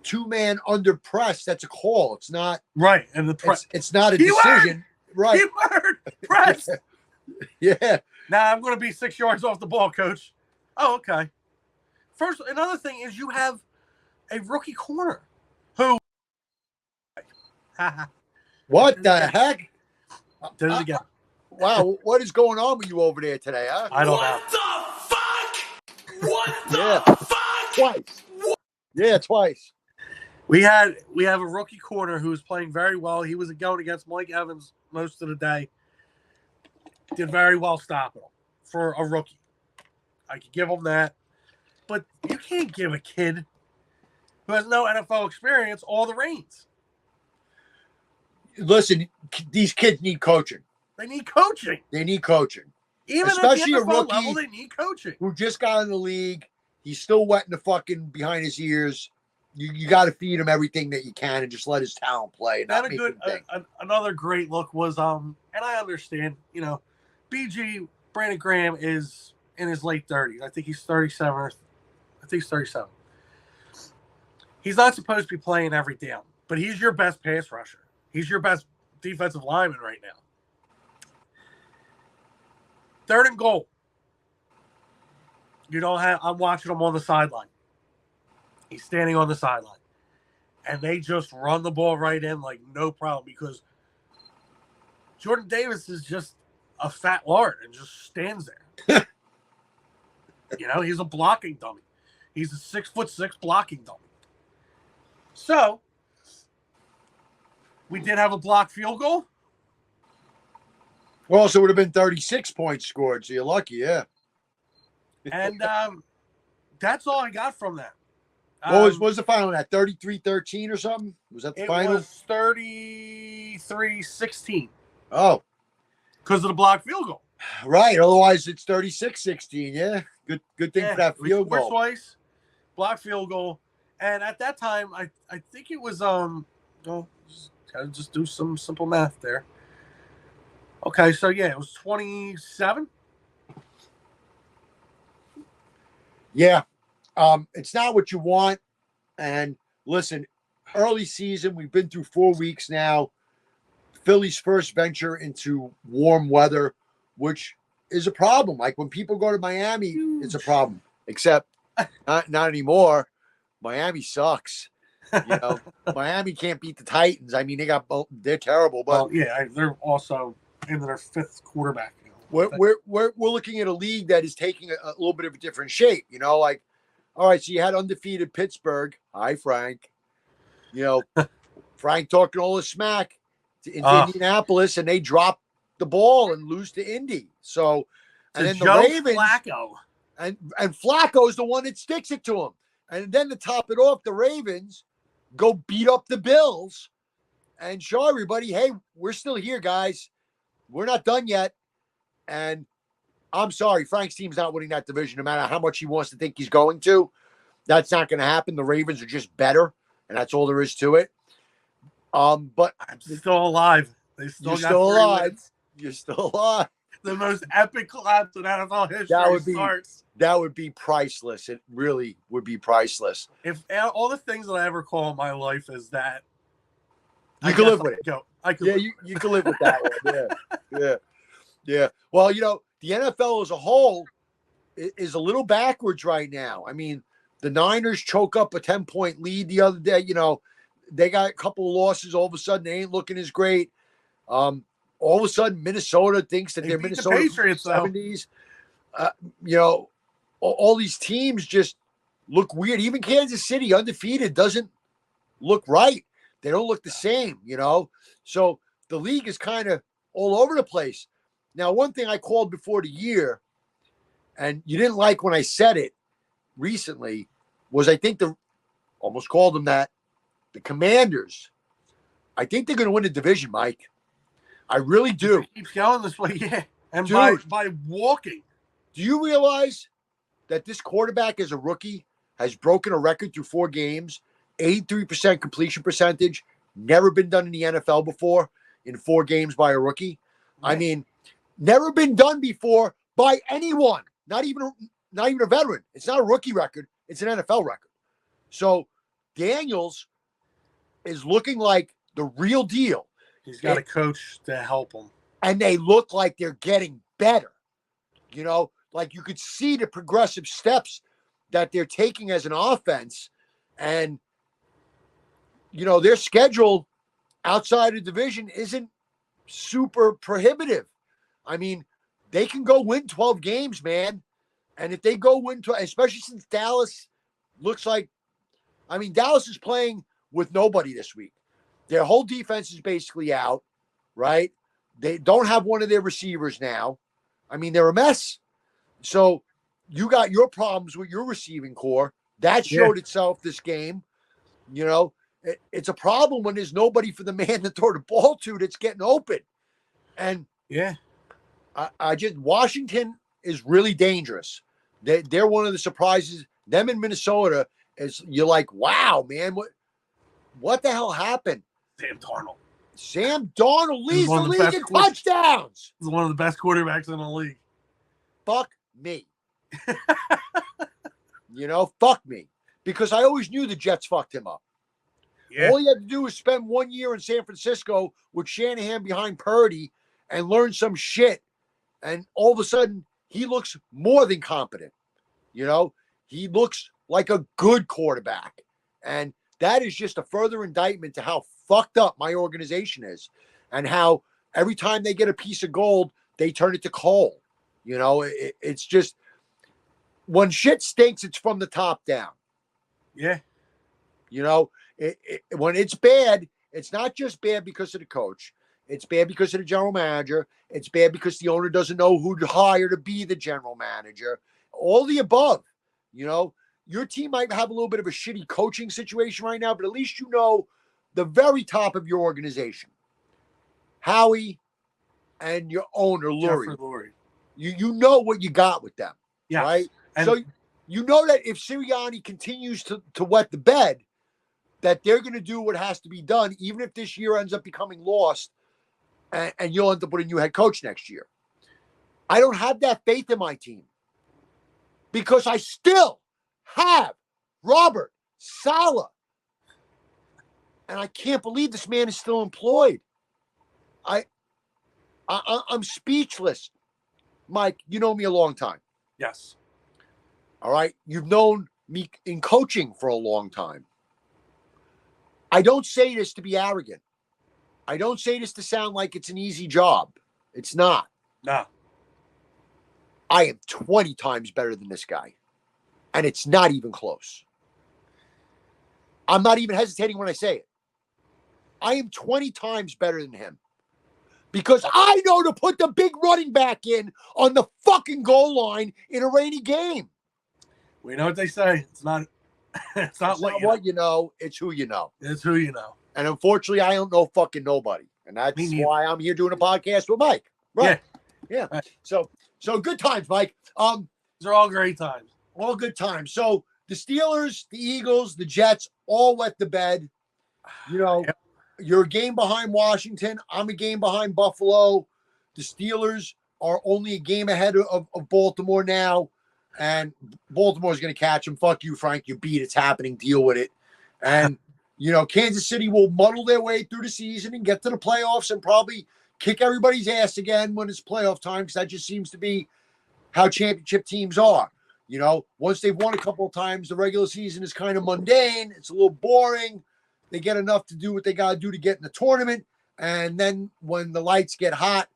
2-man under press, that's a call. It's not Right. And the press. it's not a Keyword! decision. Right. Keyword! Press! Yeah. Now I'm going to be 6 yards off the ball, coach. Oh, okay. First, another thing is you have a rookie corner who. What the heck? Did it again. Wow, what is going on with you over there today, huh? I don't know. What the fuck? What the Yeah. fuck? Twice. Yeah, twice. We have a rookie corner who was playing very well. He was going against Mike Evans most of the day. Did very well stopping him for a rookie. I could give him that. But you can't give a kid who has no NFL experience all the reins. Listen, these kids need coaching. They need coaching. They need coaching. Even Especially at a the NFL rookie level, they need coaching. who just got in the league. He's still wetting the fucking behind his ears. You got to feed him everything that you can and just let his talent play. And not Then make him think. another great look was and I understand, BG Brandon Graham is in his late 30s. I think he's 37. I think he's 37. He's not supposed to be playing every down, but he's your best pass rusher. He's your best defensive lineman right now. 3rd and goal. I'm watching him on the sideline. He's standing on the sideline. And they just run the ball right in like no problem because Jordan Davis is just a fat lard and just stands there. He's a blocking dummy. He's a 6'6" blocking dummy. So we did have a blocked field goal. Well, so it would have been 36 points scored. So you're lucky, yeah. And that's all I got from that. What was the final on that? 33-13 or something? Was that the final? It was 33-16 Oh. because of the blocked field goal. Right. Otherwise, it's 36-16. Yeah. Good thing for that we field scored goal. twice, blocked field goal. And at that time, I think it was just do some simple math there. Okay, so yeah, it was 27. Yeah. It's not what you want. And listen, early season, we've been through 4 weeks now. Philly's first venture into warm weather, which is a problem. Like when people go to Miami, it's a problem. Except not anymore. Miami sucks. Miami can't beat the Titans. I mean, they're terrible, but They're also in their 5th quarterback. we're looking at a league that is taking a little bit of a different shape. All right, so you had undefeated Pittsburgh. Hi, Frank. Frank talking all the smack to Indianapolis, and they drop the ball and lose to Indy. So, and then the Ravens, Flacco. and Flacco's the one that sticks it to him. And then to top it off, the Ravens go beat up the Bills and show everybody, hey, we're still here, guys. We're not done yet. And I'm sorry, Frank's team's not winning that division, no matter how much he wants to think he's going to. That's not going to happen. The Ravens are just better, and that's all there is to it. But I'm still alive. You're still alive. You're still alive. The most epic collapse in NFL history starts. That would be priceless. It really would be priceless. If all the things that I ever call in my life is that, You can live with it. I could. Yeah, you can live with that one. Yeah. Well, the NFL as a whole is a little backwards right now. I mean, the Niners choke up a 10-point lead the other day. They got a couple of losses. All of a sudden, they ain't looking as great. All of a sudden, Minnesota thinks that they're beat the Minnesota Patriots, from the 70s. all these teams just look weird. Even Kansas City, undefeated, doesn't look right. They don't look the same, you know? So the league is kind of all over the place. Now, one thing I called before the year, and you didn't like when I said it recently, was I think almost called them that, the Commanders, I think they're going to win the division, Mike. I really do. It keeps going this way, yeah. And Dude. by walking. Do you realize that this quarterback as a rookie has broken a record through 4 games, 83% completion percentage, never been done in the NFL before in 4 games by a rookie? Yeah. I mean, never been done before by anyone, not even a veteran. It's not a rookie record. It's an NFL record. So Daniels is looking like the real deal. He's got a coach to help him. And they look like they're getting better. You know, like you could see the progressive steps that they're taking as an offense. And, you know, their schedule outside of division isn't super prohibitive. I mean, they can go win 12 games, man. And if they go win 12, especially since Dallas looks like, I mean, Dallas is playing with nobody this week. Their whole defense is basically out, right? They don't have one of their receivers now. I mean, they're a mess. So you got your problems with your receiving core. That showed itself this game. You know, it's a problem when there's nobody for the man to throw the ball to that's getting open. And I just, Washington is really dangerous. They're one of the surprises. Them in Minnesota is, you're like, wow, man, what the hell happened? Sam Darnold leads the league in touchdowns. He's one of the best quarterbacks in the league. Fuck me. You know, fuck me. Because I always knew the Jets fucked him up. Yeah. All he had to do was spend 1 year in San Francisco with Shanahan behind Purdy and learn some shit. And all of a sudden, he looks more than competent. You know, he looks like a good quarterback. And that is just a further indictment to how fucked up my organization is and how every time they get a piece of gold, they turn it to coal. You know, it's just, when shit stinks, it's from the top down. Yeah. You know, when it's bad, it's not just bad because of the coach. It's bad because of the general manager. It's bad because the owner doesn't know who to hire to be the general manager. All the above. You know, your team might have a little bit of a shitty coaching situation right now, but at least you know the very top of your organization, Howie and your owner, Lurie. You know what you got with them, right? And so you know that if Sirianni continues to wet the bed, that they're going to do what has to be done, even if this year ends up becoming lost, and you'll end up with a new head coach next year. I don't have that faith in my team because I still have Robert Saleh. And I can't believe this man is still employed. I'm speechless. Mike, you know me a long time. Yes. All right. You've known me in coaching for a long time. I don't say this to be arrogant. I don't say this to sound like it's an easy job. It's not. No. I am 20 times better than this guy. And it's not even close. I'm not even hesitating when I say it. I am 20 times better than him because I know to put the big running back in on the fucking goal line in a rainy game. We know what they say. It's not what you know. It's who you know. It's who you know. And unfortunately, I don't know fucking nobody. And that's why I'm here doing a podcast with Mike. Right. Yeah. Right. So good times, Mike. These are all great times. All good times. So the Steelers, the Eagles, the Jets all wet the bed. You know, you're a game behind Washington. I'm a game behind Buffalo. The Steelers are only a game ahead of Baltimore now. And Baltimore's going to catch them. Fuck you, Frank. You beat. It's happening. Deal with it. And, you know, Kansas City will muddle their way through the season and get to the playoffs and probably kick everybody's ass again when it's playoff time because that just seems to be how championship teams are. You know, once they've won a couple of times, the regular season is kind of mundane. It's a little boring. They get enough to do what they got to do to get in the tournament. And then when the lights get hot,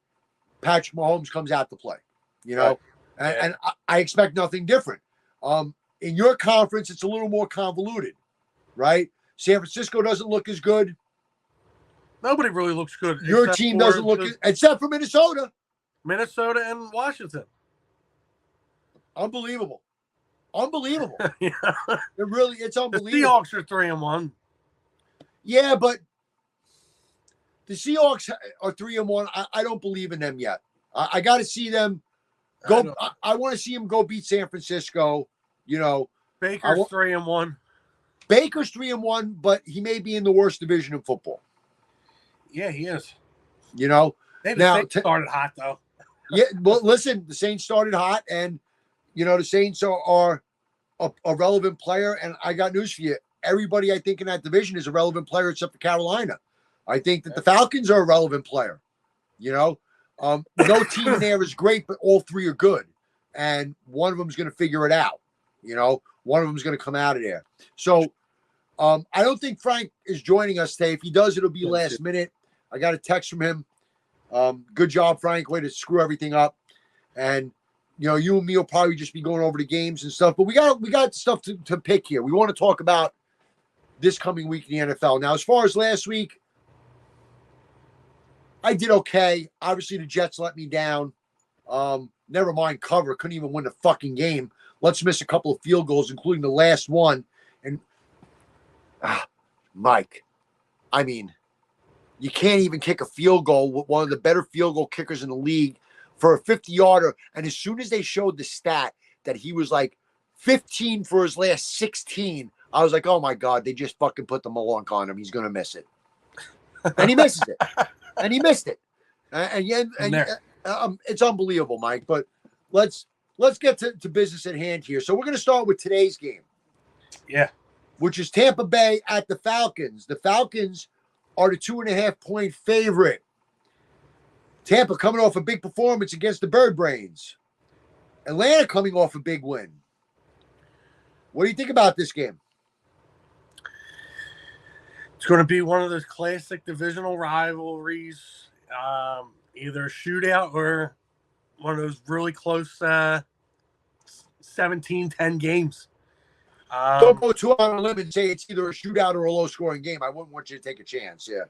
Patrick Mahomes comes out to play, you know, and I expect nothing different. In your conference, it's a little more convoluted, right? San Francisco doesn't look as good. Nobody really looks good. Your team doesn't look as, except for Minnesota. Minnesota and Washington. Unbelievable. Unbelievable. Yeah. It's The unbelievable. Seahawks are 3-1. Yeah, but the Seahawks are 3-1. I don't believe in them yet. I got to see them go. I want to see them go beat San Francisco. You know, Baker's 3-1. Baker's 3-1, but he may be in the worst division in football. Yeah, he is. You know, They now started hot though. Yeah, well, listen, the Saints started hot, and you know the Saints are a relevant player. And I got news for you: everybody I think in that division is a relevant player except for Carolina. I think that the Falcons are a relevant player. You know, no team in there is great, but all three are good, and one of them is going to figure it out. You know, one of them is going to come out of there. So, I don't think Frank is joining us today. If he does, it'll be last minute. I got a text from him. Good job, Frank. Way to screw everything up. And you know, you and me will probably just be going over the games and stuff. But we got stuff to pick here. We want to talk about this coming week in the NFL. Now, as far as last week, I did okay. Obviously, the Jets let me down. Never mind cover. Couldn't even win the fucking game. Let's miss a couple of field goals, including the last one. And Mike, I mean, you can't even kick a field goal with one of the better field goal kickers in the league for a 50-yarder. And as soon as they showed the stat that he was like 15 for his last 16, I was like, oh my God, they just fucking put the Malonk on him. He's going to miss it. And he misses it. And he missed it. It's unbelievable, Mike. But let's get to business at hand here. So we're going to start with today's game. Yeah. Which is Tampa Bay at the Falcons. The Falcons are the 2.5-point favorite. Tampa coming off a big performance against the Bird Brains. Atlanta coming off a big win. What do you think about this game? It's going to be one of those classic divisional rivalries, either a shootout or one of those really close 17-10 games. Don't go too on a limb and say it's either a shootout or a low-scoring game. I wouldn't want you to take a chance. Yeah.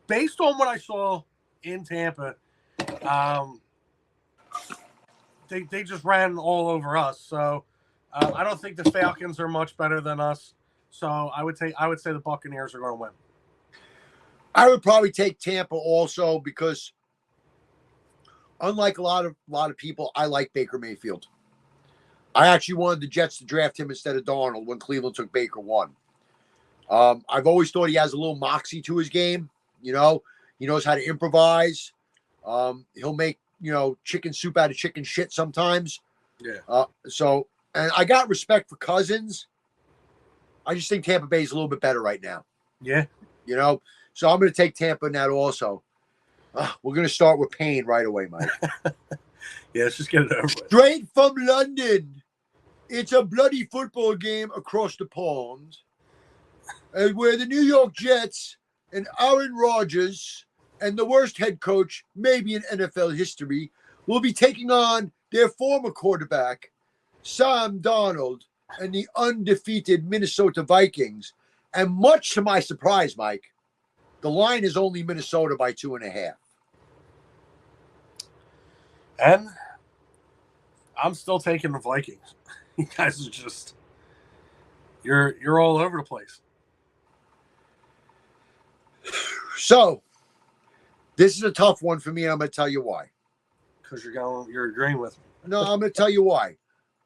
Based on what I saw in Tampa, they just ran all over us. So I don't think the Falcons are much better than us. So I would say the Buccaneers are going to win. I would probably take Tampa also because, unlike a lot of people, I like Baker Mayfield. I actually wanted the Jets to draft him instead of Darnold when Cleveland took Baker 1. I've always thought he has a little moxie to his game. You know, he knows how to improvise. He'll make, chicken soup out of chicken shit sometimes. Yeah. And I got respect for Cousins. I just think Tampa Bay is a little bit better right now. Yeah. So I'm going to take Tampa in that also. We're going to start with pain right away, Mike. Yeah, let's just get it over with. Straight from London. It's a bloody football game across the pond. And where the New York Jets and Aaron Rodgers and the worst head coach maybe in NFL history will be taking on their former quarterback, Sam Darnold, and the undefeated Minnesota Vikings. And much to my surprise, Mike, the line is only Minnesota by 2.5. And I'm still taking the Vikings. You guys are just you're all over the place. So this is a tough one for me, and I'm going to tell you why. Because you're agreeing with me. No, I'm going to tell you why.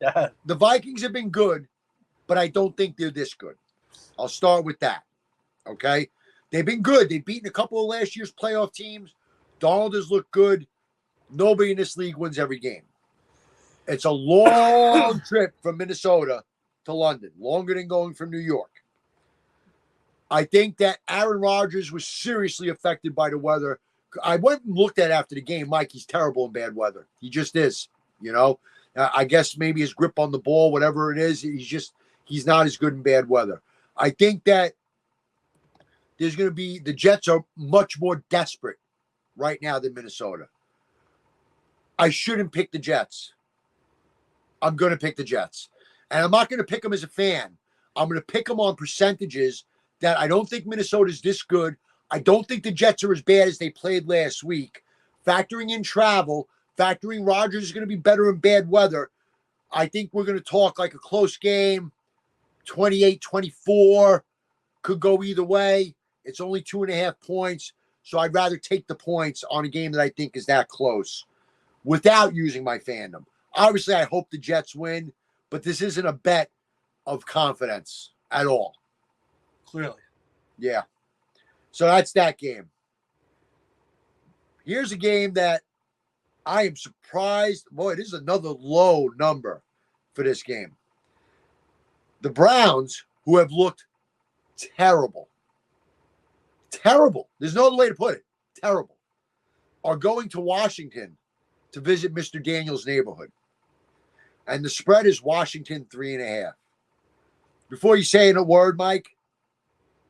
Yeah. The Vikings have been good, but I don't think they're this good. I'll start with that. Okay? They've been good. They've beaten a couple of last year's playoff teams. Donald has looked good. Nobody in this league wins every game. It's a long trip from Minnesota to London, longer than going from New York. I think that Aaron Rodgers was seriously affected by the weather. I went and looked at after the game. Mike, he's terrible in bad weather. He just is, I guess maybe his grip on the ball, whatever it is, he's not as good in bad weather. I think that there's going to be, the Jets are much more desperate right now than Minnesota. I shouldn't pick the Jets. I'm going to pick the Jets. And I'm not going to pick them as a fan. I'm going to pick them on percentages that I don't think Minnesota's this good. I don't think the Jets are as bad as they played last week. Factoring in travel, factoring Rodgers is going to be better in bad weather. I think we're going to talk like a close game, 28-24. Could go either way. It's only 2.5 points. So I'd rather take the points on a game that I think is that close without using my fandom. Obviously, I hope the Jets win, but this isn't a bet of confidence at all. Clearly. Yeah. So that's that game. Here's a game that I am surprised. Boy, this is another low number for this game. The Browns, who have looked terrible. Terrible. There's no other way to put it. Terrible. Are going to Washington to visit Mr. Daniels' neighborhood. And the spread is Washington 3.5. Before you say a word, Mike,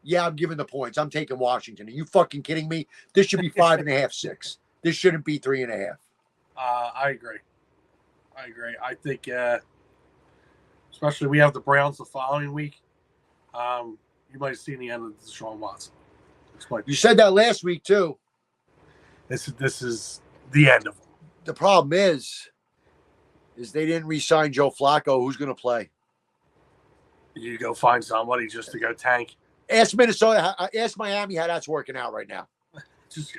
yeah, I'm giving the points. I'm taking Washington. Are you fucking kidding me? This should be 5.5, 6. This shouldn't be 3.5. I agree. I think, especially we have the Browns the following week. You might have seen the end of Deshaun Watson. You said that last week too. This is the end of him. The problem is they didn't re-sign Joe Flacco. Who's going to play? You go find somebody just to go tank. Ask Minnesota. Ask Miami how that's working out right now.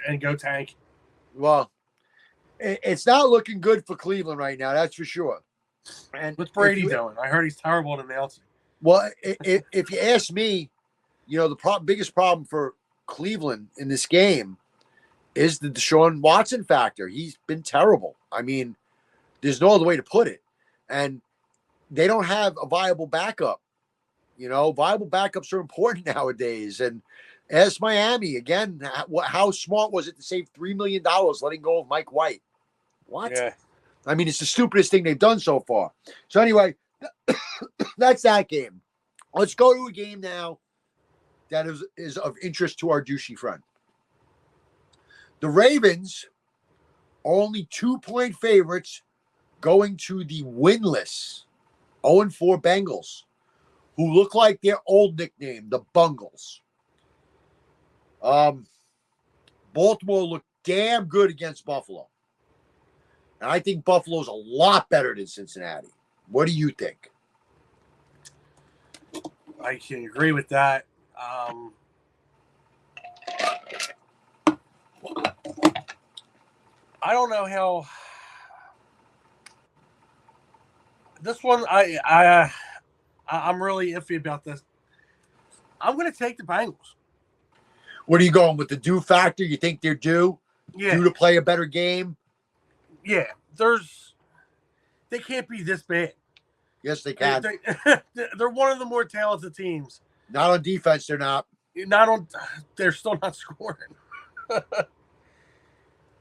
And go tank. Well, it's not looking good for Cleveland right now. That's for sure. And what's Brady doing? I heard he's terrible at announcing. Well, if you ask me, the biggest problem for Cleveland in this game is the Deshaun Watson factor. He's been terrible. I mean, there's no other way to put it. And they don't have a viable backup. Viable backups are important nowadays. And as Miami, again, how smart was it to save $3 million letting go of Mike White? What? Yeah. I mean, it's the stupidest thing they've done so far. So anyway, that's that game. Let's go to a game now that is of interest to our douchey friend. The Ravens are only 2-point favorites going to the winless 0-4 Bengals, who look like their old nickname, the Bungles. Baltimore looked damn good against Buffalo. And I think Buffalo's a lot better than Cincinnati. What do you think? I can agree with that. I don't know how this one. I'm really iffy about this. I'm going to take the Bengals. What are you going with, the due factor? You think they're due? Yeah. Due to play a better game? Yeah. They can't be this bad. Yes, they can. They're one of the more talented teams. Not on defense, they're not. They're still not scoring.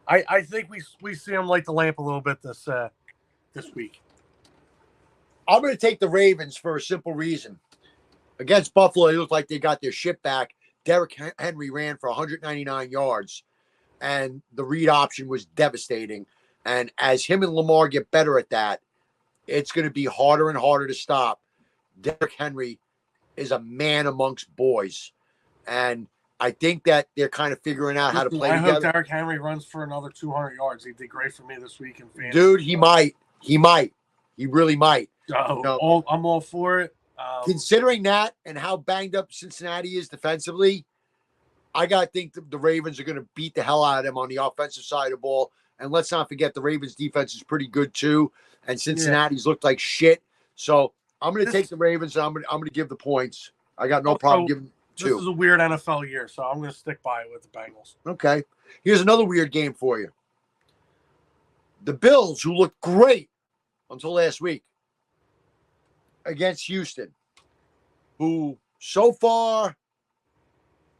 I think we see them light the lamp a little bit this week. I'm going to take the Ravens for a simple reason. Against Buffalo, it looked like they got their shit back. Derrick Henry ran for 199 yards, and the read option was devastating. And as him and Lamar get better at that, it's going to be harder and harder to stop. Derrick Henry is a man amongst boys. And I think that they're kind of figuring out how to play together. I hope Derrick Henry runs for another 200 yards. He did great for me this week in fantasy. Dude, he might. He really might. I'm all for it. Considering that and how banged up Cincinnati is defensively, I got to think the Ravens are going to beat the hell out of them on the offensive side of the ball. And let's not forget the Ravens defense is pretty good too. And Cincinnati's looked like shit. So I'm going to take the Ravens and I'm going to give the points. I got no problem giving 2. This is a weird NFL year, so I'm going to stick by it with the Bengals. Okay. Here's another weird game for you. The Bills, who looked great until last week, against Houston, who so far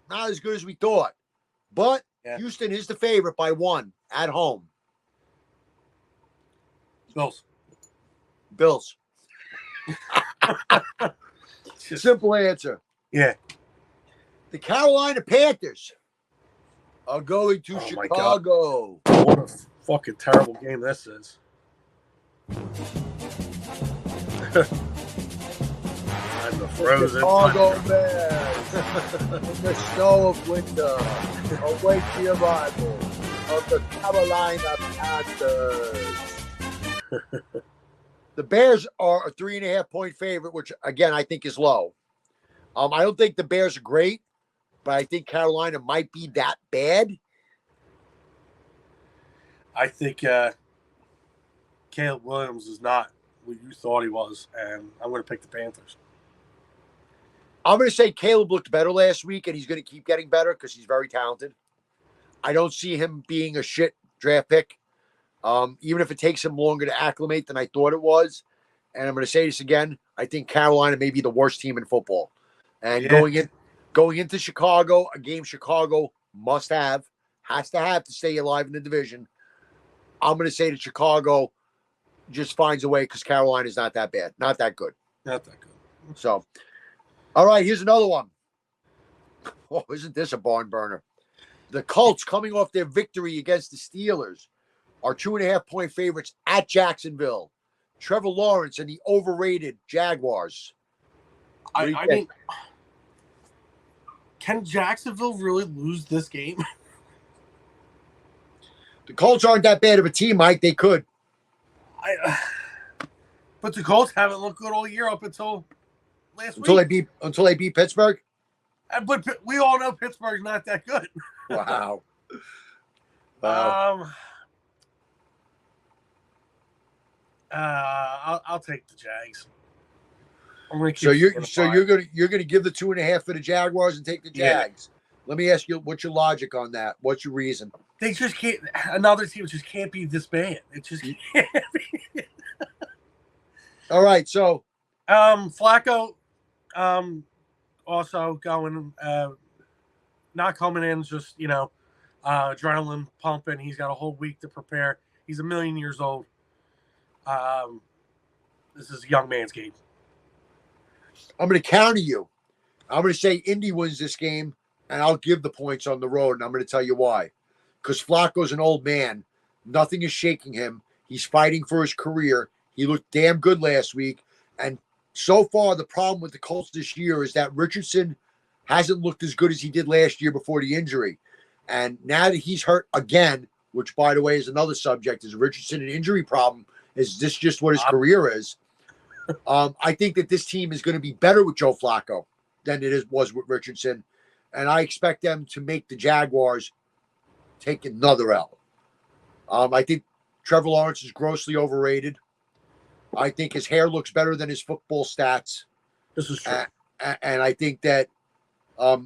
not as good as we thought. But Houston is the favorite by 1 at home. Bills. Simple answer. Yeah. The Carolina Panthers are going to Chicago. What a fucking terrible game this is. And the frozen Chicago tundra. Bears in the snow of winter await the arrival of the Carolina Panthers. The Bears are a 3.5-point favorite, which again I think is low. I don't think the Bears are great, but I think Carolina might be that bad. I think Caleb Williams is not what you thought he was, and I'm going to pick the Panthers. I'm going to say Caleb looked better last week, and he's going to keep getting better because he's very talented. I don't see him being a shit draft pick, even if it takes him longer to acclimate than I thought it was. And I'm going to say this again. I think Carolina may be the worst team in football. And going into Chicago, a game Chicago has to have to stay alive in the division. I'm going to say that Chicago just finds a way because Carolina is not that bad, not that good. Not that good. So, all right, here's another one. Oh, isn't this a barn burner? The Colts, coming off their victory against the Steelers, are 2.5-point favorites at Jacksonville. Trevor Lawrence and the overrated Jaguars. I mean, can Jacksonville really lose this game? The Colts aren't that bad of a team, Mike. They could. But the Colts haven't looked good all year up until last Until week. they beat Pittsburgh. But we all know Pittsburgh's not that good. Wow. I'll take the Jags. So you're gonna give the 2.5 for the Jaguars and take the Jags. Yeah. Let me ask you, what's your logic on that? What's your reason? They just can't. Another team just can't be this bad. It just can't be. All right, so Flacco, also going, not coming in, just adrenaline pumping. He's got a whole week to prepare. He's 1,000,000 years old. This is a young man's game. I'm going to counter you. I'm going to say Indy wins this game, and I'll give the points on the road, and I'm going to tell you why. Because Flacco's an old man. Nothing is shaking him. He's fighting for his career. He looked damn good last week. And so far, the problem with the Colts this year is that Richardson hasn't looked as good as he did last year before the injury. And now that he's hurt again, which, by the way, is another subject, is Richardson an injury problem? Is this just what his career is? I think that this team is going to be better with Joe Flacco than was with Richardson. And I expect them to make the Jaguars take another L. I think Trevor Lawrence is grossly overrated. I think his hair looks better than his football stats. This is true. And I think that I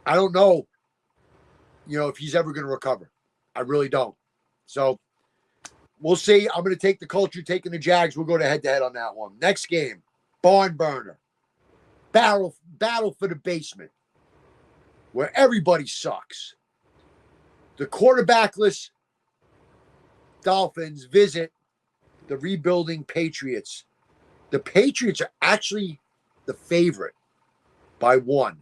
don't know, if he's ever going to recover. I really don't. So we'll see. I'm going to take the Colts. You're taking the Jags. We'll go to head-to-head on that one. Next game, barn burner. Battle for the basement, where everybody sucks. The quarterbackless Dolphins visit the rebuilding Patriots. The Patriots are actually the favorite by 1.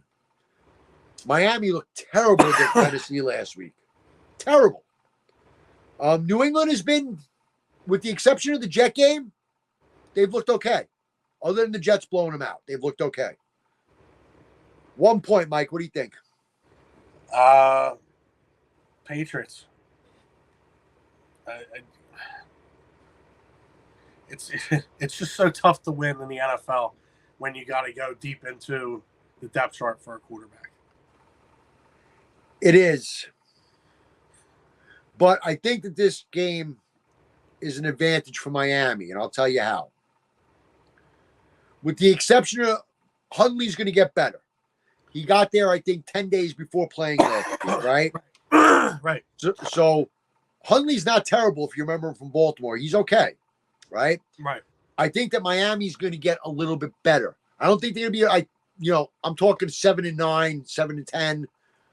Miami looked terrible against Tennessee last week. Terrible. New England has been, with the exception of the Jet game, they've looked okay. Other than the Jets blowing them out, they've looked okay. 1 point, Mike. What do you think? Patriots. It's just so tough to win in the NFL when you got to go deep into the depth chart for a quarterback. It is. But I think that this game is an advantage for Miami, and I'll tell you how. With the exception of Hundley's going to get better. He got there, I think, 10 days before playing last week, right? Right. So Hundley's not terrible if you remember him from Baltimore. He's okay, right? Right. I think that Miami's going to get a little bit better. I don't think they're going to be, I'm talking 7-9, 7-10,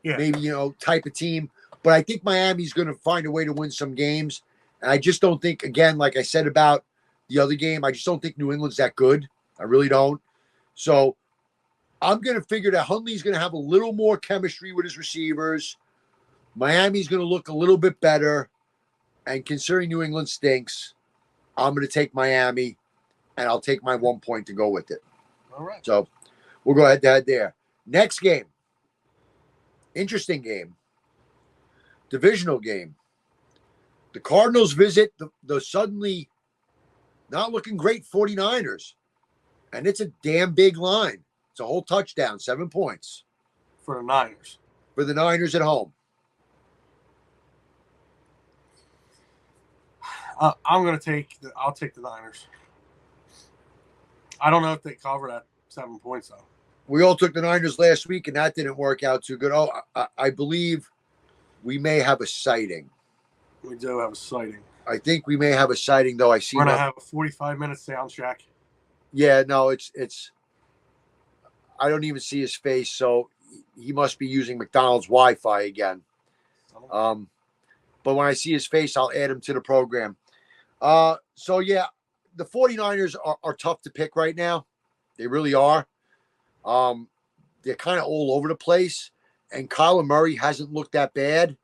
maybe, type of team. But I think Miami's going to find a way to win some games. And I just don't think, again, like I said about the other game, I just don't think New England's that good. I really don't. So I'm going to figure that Hundley's going to have a little more chemistry with his receivers. Miami's going to look a little bit better. And considering New England stinks, I'm going to take Miami and I'll take my 1 point to go with it. All right. So we'll go head-to-head there. Next game. Interesting game. Divisional game. The Cardinals visit the suddenly not looking great 49ers. And it's a damn big line. It's a whole touchdown, 7 points. For the Niners. For the Niners at home. I'll take the Niners. I don't know if they cover that 7 points though. We all took the Niners last week, and that didn't work out too good. Oh, I believe we may have a sighting. We do have a sighting. I think we may have a sighting, though. I see. We're gonna have a 45-minute sound check. Yeah, no, it's. I don't even see his face, so he must be using McDonald's Wi-Fi again. But when I see his face, I'll add him to the program. So yeah, the 49ers are tough to pick right now. They really are. They're kind of all over the place, and Kyler Murray hasn't looked that bad.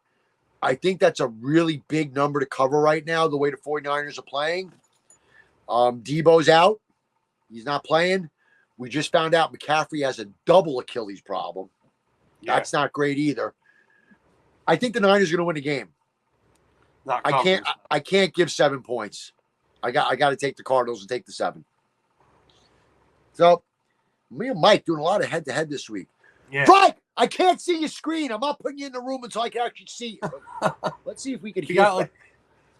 I think that's a really big number to cover right now, the way the 49ers are playing. Debo's out. He's not playing. We just found out McCaffrey has a double Achilles problem. Yeah. That's not great either. I think the Niners are going to win the game. I can't give 7 points. I got to take the Cardinals and take the 7. So me and Mike doing a lot of head-to-head this week. Yeah. Frank, I can't see your screen. I'm not putting you in the room until I can actually see you. Let's see if we can hear him.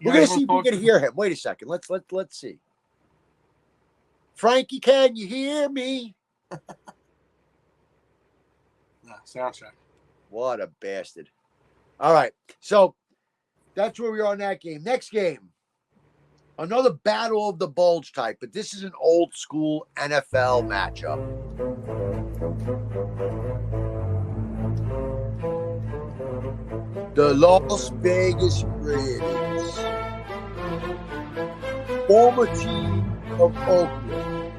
We're going to see if we can hear him. Wait a second. Let's see. Frankie, can you hear me? No, sound check. What a bastard. All right. So that's where we are in that game. Next game. Another battle of the bulge type, but this is an old school NFL matchup. The Las Vegas Raiders, former team of Oakland,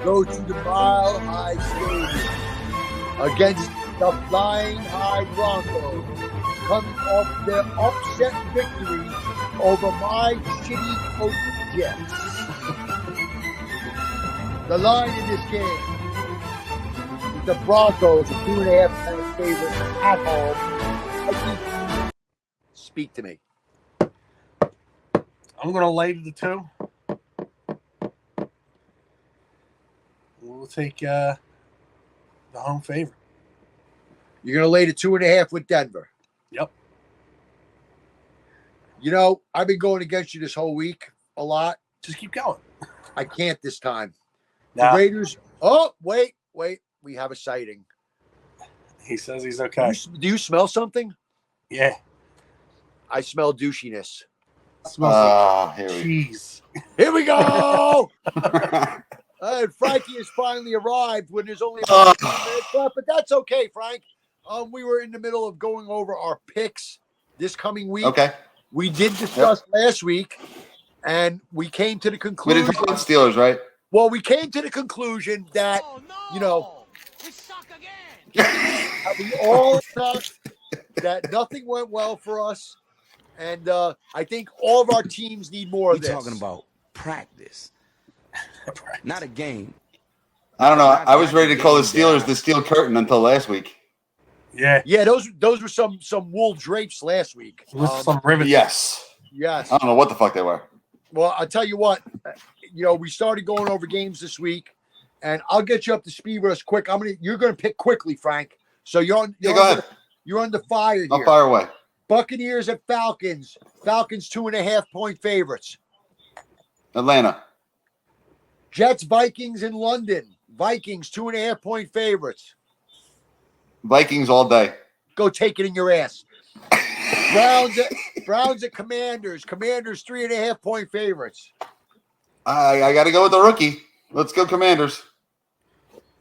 go to the Mile High Stadium against the Flying High Broncos, coming off their upset victory over my shitty coach Jets. The line in this game, the Broncos are 2.5 favorites at home. Speak to me. I'm going to lay to the 2. We'll take the home favorite. You're going to lay to 2.5 with Denver. Yep. You know, I've been going against you this whole week a lot. Just keep going. I can't this time. Nah. The Raiders. Oh, wait. We have a sighting. He says he's okay. Do you smell something? Yeah. I smell douchiness. Smells here like we cheese. Here we go. And Frankie has finally arrived when there's only about 2 minutes left, but that's okay, Frank. We were in the middle of going over our picks this coming week. Okay. We did discuss last week, and we came to the We conclusion. didn't talk about Steelers, right? Well, we came to the conclusion that, you know, we suck again. we all sucked, that nothing went well for us. And I think all of our teams need more of this. We're talking about practice, not a game. I don't know. I was ready to call the Steelers the Steel Curtain until last week. Yeah. Yeah, those were some wool drapes last week. Some rivets. Yes. Yes. I don't know what the fuck they were. Well, I'll tell you what. You know, we started going over games this week, and I'll get you up to speed with us quick. You're gonna pick quickly, Frank. So you're Go ahead. You're under fire here. I'll fire away. Buccaneers at Falcons. Falcons 2.5 point favorites. Atlanta. Jets Vikings in London. Vikings 2.5 point favorites. Vikings all day. Go take it in your ass. Browns at Commanders. Commanders 3.5 point favorites. I got to go with the rookie. Let's go Commanders.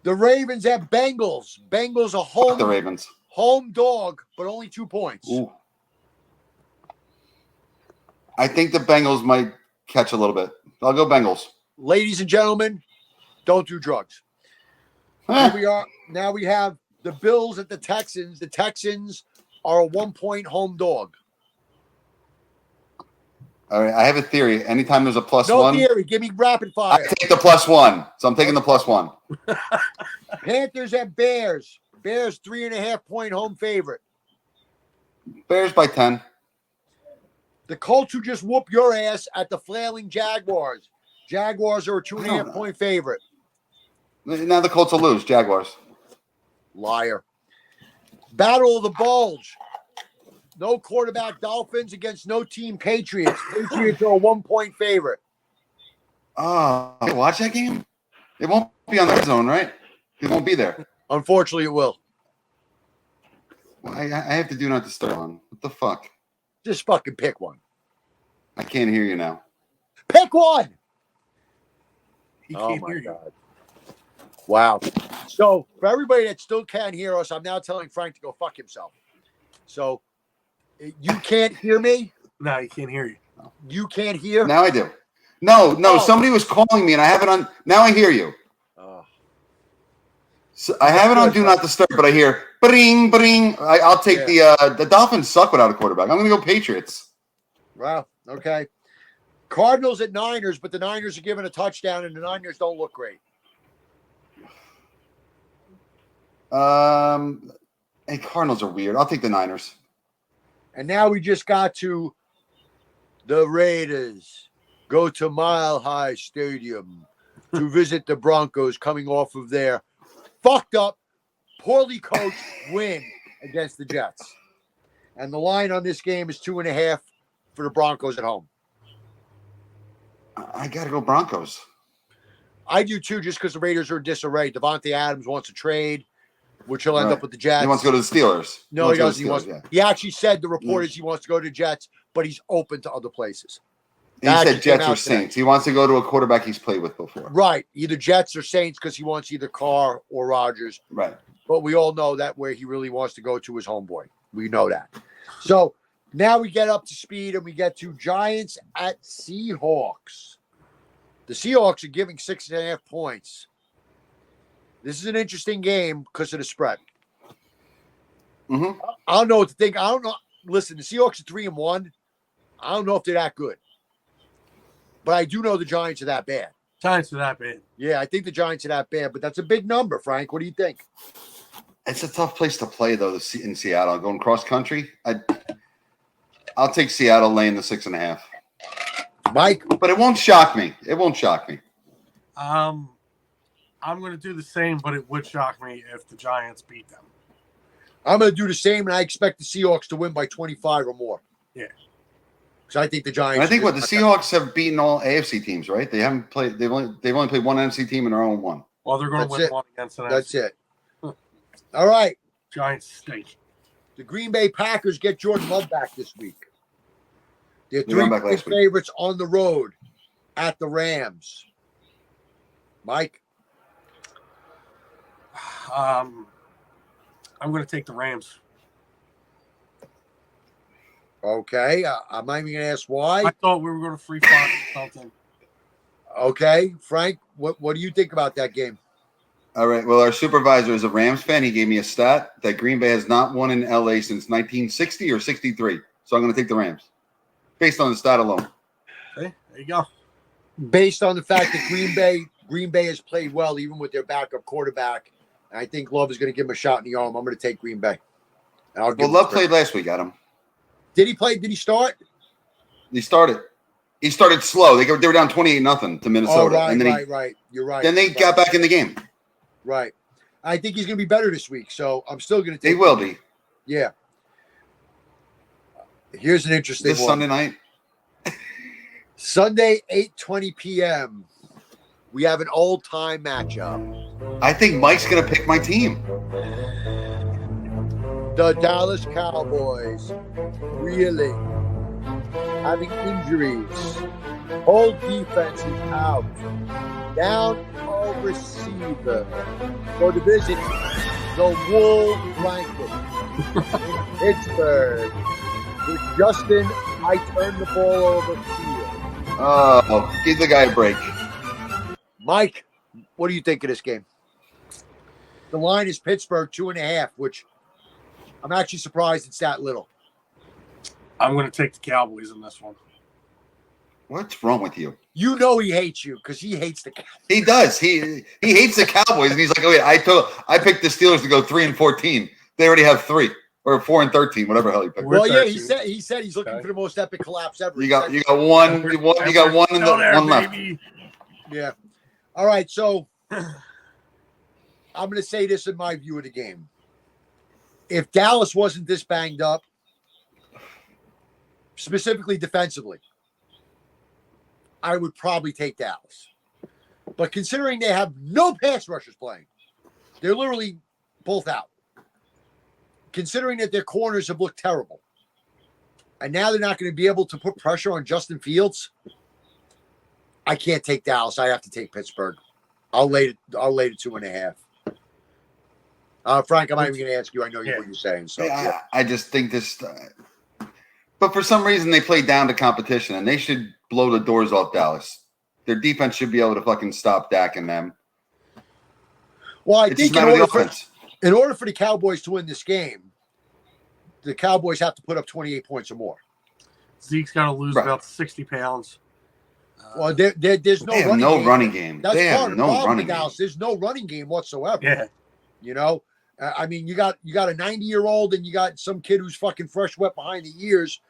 The Ravens at Bengals. Bengals a Fuck the Ravens. home dog, but only 2 points. Ooh. I think the Bengals might catch a little bit. I'll go Bengals. Ladies and gentlemen, don't do drugs. Here we are. Now we have the Bills at the Texans. The Texans are a 1 point home dog. All right, I have a theory. Anytime there's a plus No one, theory. Give me rapid I fire. take the +1. So I'm taking the +1. Panthers and Bears. Bears 3.5-point home favorite. Bears by 10. The Colts who just whoop your ass at the flailing Jaguars. Jaguars are a 2.5-point favorite. Now the Colts will lose. Jaguars. Liar. Battle of the Bulge. No quarterback Dolphins against no team Patriots. Patriots are a 1-point favorite. Oh, watch that game? It won't be on the red zone, right? It won't be there. Unfortunately, it will. Well, I have to do not disturb on. What the fuck? Just fucking pick one. I can't hear you now. Pick one. He Oh can't my hear you. God. Wow. So for everybody that still can't hear us, I'm now telling Frank to go fuck himself. So you can't hear me? No, he can't hear you. You can't hear? Now I do. No, Oh. somebody was calling me and I have it on. Now I hear you. Oh. So I have it on do not disturb, but I hear bring, bring. I'll take the Dolphins suck without a quarterback. I'm going to go Patriots. Wow. Okay. Cardinals at Niners, but the Niners are given a touchdown and the Niners don't look great. Hey, Cardinals are weird. I'll take the Niners. And now we just got to the Raiders go to Mile High Stadium to visit the Broncos coming off of their fucked up, poorly coached win against the Jets. And the line on this game is 2.5 for the Broncos at home. I got to go Broncos. I do too, just because the Raiders are in disarray. Devontae Adams wants to trade, which he'll end up with the Jets. He wants to go to the Steelers. No, he doesn't. He actually said the report is he wants to go to Jets, but he's open to other places. He said Jets or Saints. He wants to go to a quarterback he's played with before. Right. Either Jets or Saints because he wants either Carr or Rodgers. Right. But we all know that where he really wants to go to is homeboy. We know that. So now we get up to speed and we get to Giants at Seahawks. The Seahawks are giving 6.5 points. This is an interesting game because of the spread. Mm-hmm. I don't know what to think. I don't know. Listen, the Seahawks are 3-1. I don't know if they're that good. But I do know the Giants are that bad. Giants are that bad. Yeah, I think the Giants are that bad, but that's a big number, Frank. What do you think? It's a tough place to play, though, in Seattle. Going cross country, I'll take Seattle laying the 6.5. Mike? But it won't shock me. It won't shock me. I'm going to do the same, but it would shock me if the Giants beat them. I'm going to do the same, and I expect the Seahawks to win by 25 or more. Yeah. So I think the Giants. And I think the Seahawks have beaten all AFC teams, right? They haven't played. They've only played one NFC team in their own one. Well, they're going to win one against an That's it. All right. Giants stink. The Green Bay Packers get Jordan Love back this week. They're 3 favorites on the road at the Rams. Mike? I'm going to take the Rams. Okay. I'm not even going to ask why. I thought we were going to free fall something. Okay. Frank, what do you think about that game? All right. Well, our supervisor is a Rams fan. He gave me a stat that Green Bay has not won in LA since 1960 or 63. So I'm going to take the Rams based on the stat alone. Okay, there you go. Based on the fact that Green Bay has played well, even with their backup quarterback, and I think Love is going to give him a shot in the arm. I'm going to take Green Bay. Well, Love played last week, Adam. Did he play? Did he start? He started. He started slow. They were down 28-0 to Minnesota. Oh, right, and then right. You're right. Then they got back in the game. Right. I think he's going to be better this week, so I'm still going to take He will be. Yeah. Here's an interesting This one. Sunday night? Sunday, 8:20 p.m. We have an old-time matchup. I think Mike's going to pick my team. The Dallas Cowboys really having injuries. Whole defense is out. Down a receiver. For the visit, the Wool Blanket in Pittsburgh. With Justin, I turn the ball over field. Oh, give the guy a break. Mike, what do you think of this game? The line is Pittsburgh 2.5, which I'm actually surprised it's that little. I'm going to take the Cowboys in this one. What's wrong with you? You know he hates you because he hates the Cowboys. He does. He hates the Cowboys, and he's like, "Oh wait, I picked the Steelers to go 3-14. They already have 3 or 4-13, whatever the hell he picked." Well, yeah, he said he's looking for the most epic collapse ever. You got one in the one left. Yeah. All right, so I'm going to say this in my view of the game. If Dallas wasn't this banged up, specifically defensively, I would probably take Dallas. But considering they have no pass rushers playing, they're literally both out. Considering that their corners have looked terrible, and now they're not going to be able to put pressure on Justin Fields, I can't take Dallas. I have to take Pittsburgh. I'll lay it 2.5. Frank, I'm not even going to ask you. I know what you're saying. So I just think this. But for some reason, they play down to competition, and they should blow the doors off Dallas. Their defense should be able to fucking stop Dak and them. Well, I think in order for the Cowboys to win this game, the Cowboys have to put up 28 points or more. Zeke's got to lose about 60 pounds. Well, there's no running game. That's they part have of no the problem running with Dallas. game. There's no running game whatsoever. Yeah. You know, I mean, you got a 90-year-old and you got some kid who's fucking fresh wet behind the ears,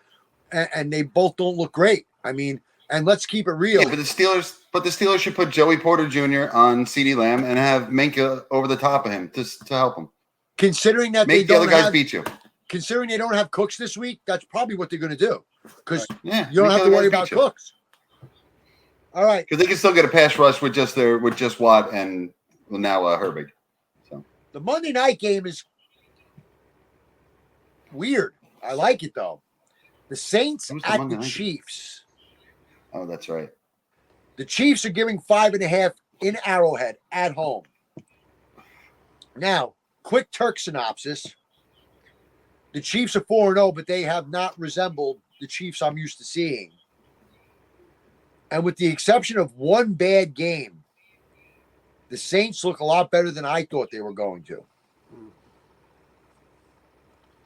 and they both don't look great. I mean, and let's keep it real. Yeah, but the Steelers should put Joey Porter Jr. on CeeDee Lamb and have Minka over the top of him to help him. Considering that make the other guys beat you. Considering they don't have Cooks this week, that's probably what they're going to do. Because you don't make have to worry about Cooks. All right, because they can still get a pass rush with just Watt and now Herbig. So the Monday night game is weird. I like it though. The Saints at the Chiefs. Oh, that's right. The Chiefs are giving 5.5 in Arrowhead at home. Now, quick Turk synopsis. The Chiefs are 4-0, but they have not resembled the Chiefs I'm used to seeing. And with the exception of one bad game, the Saints look a lot better than I thought they were going to.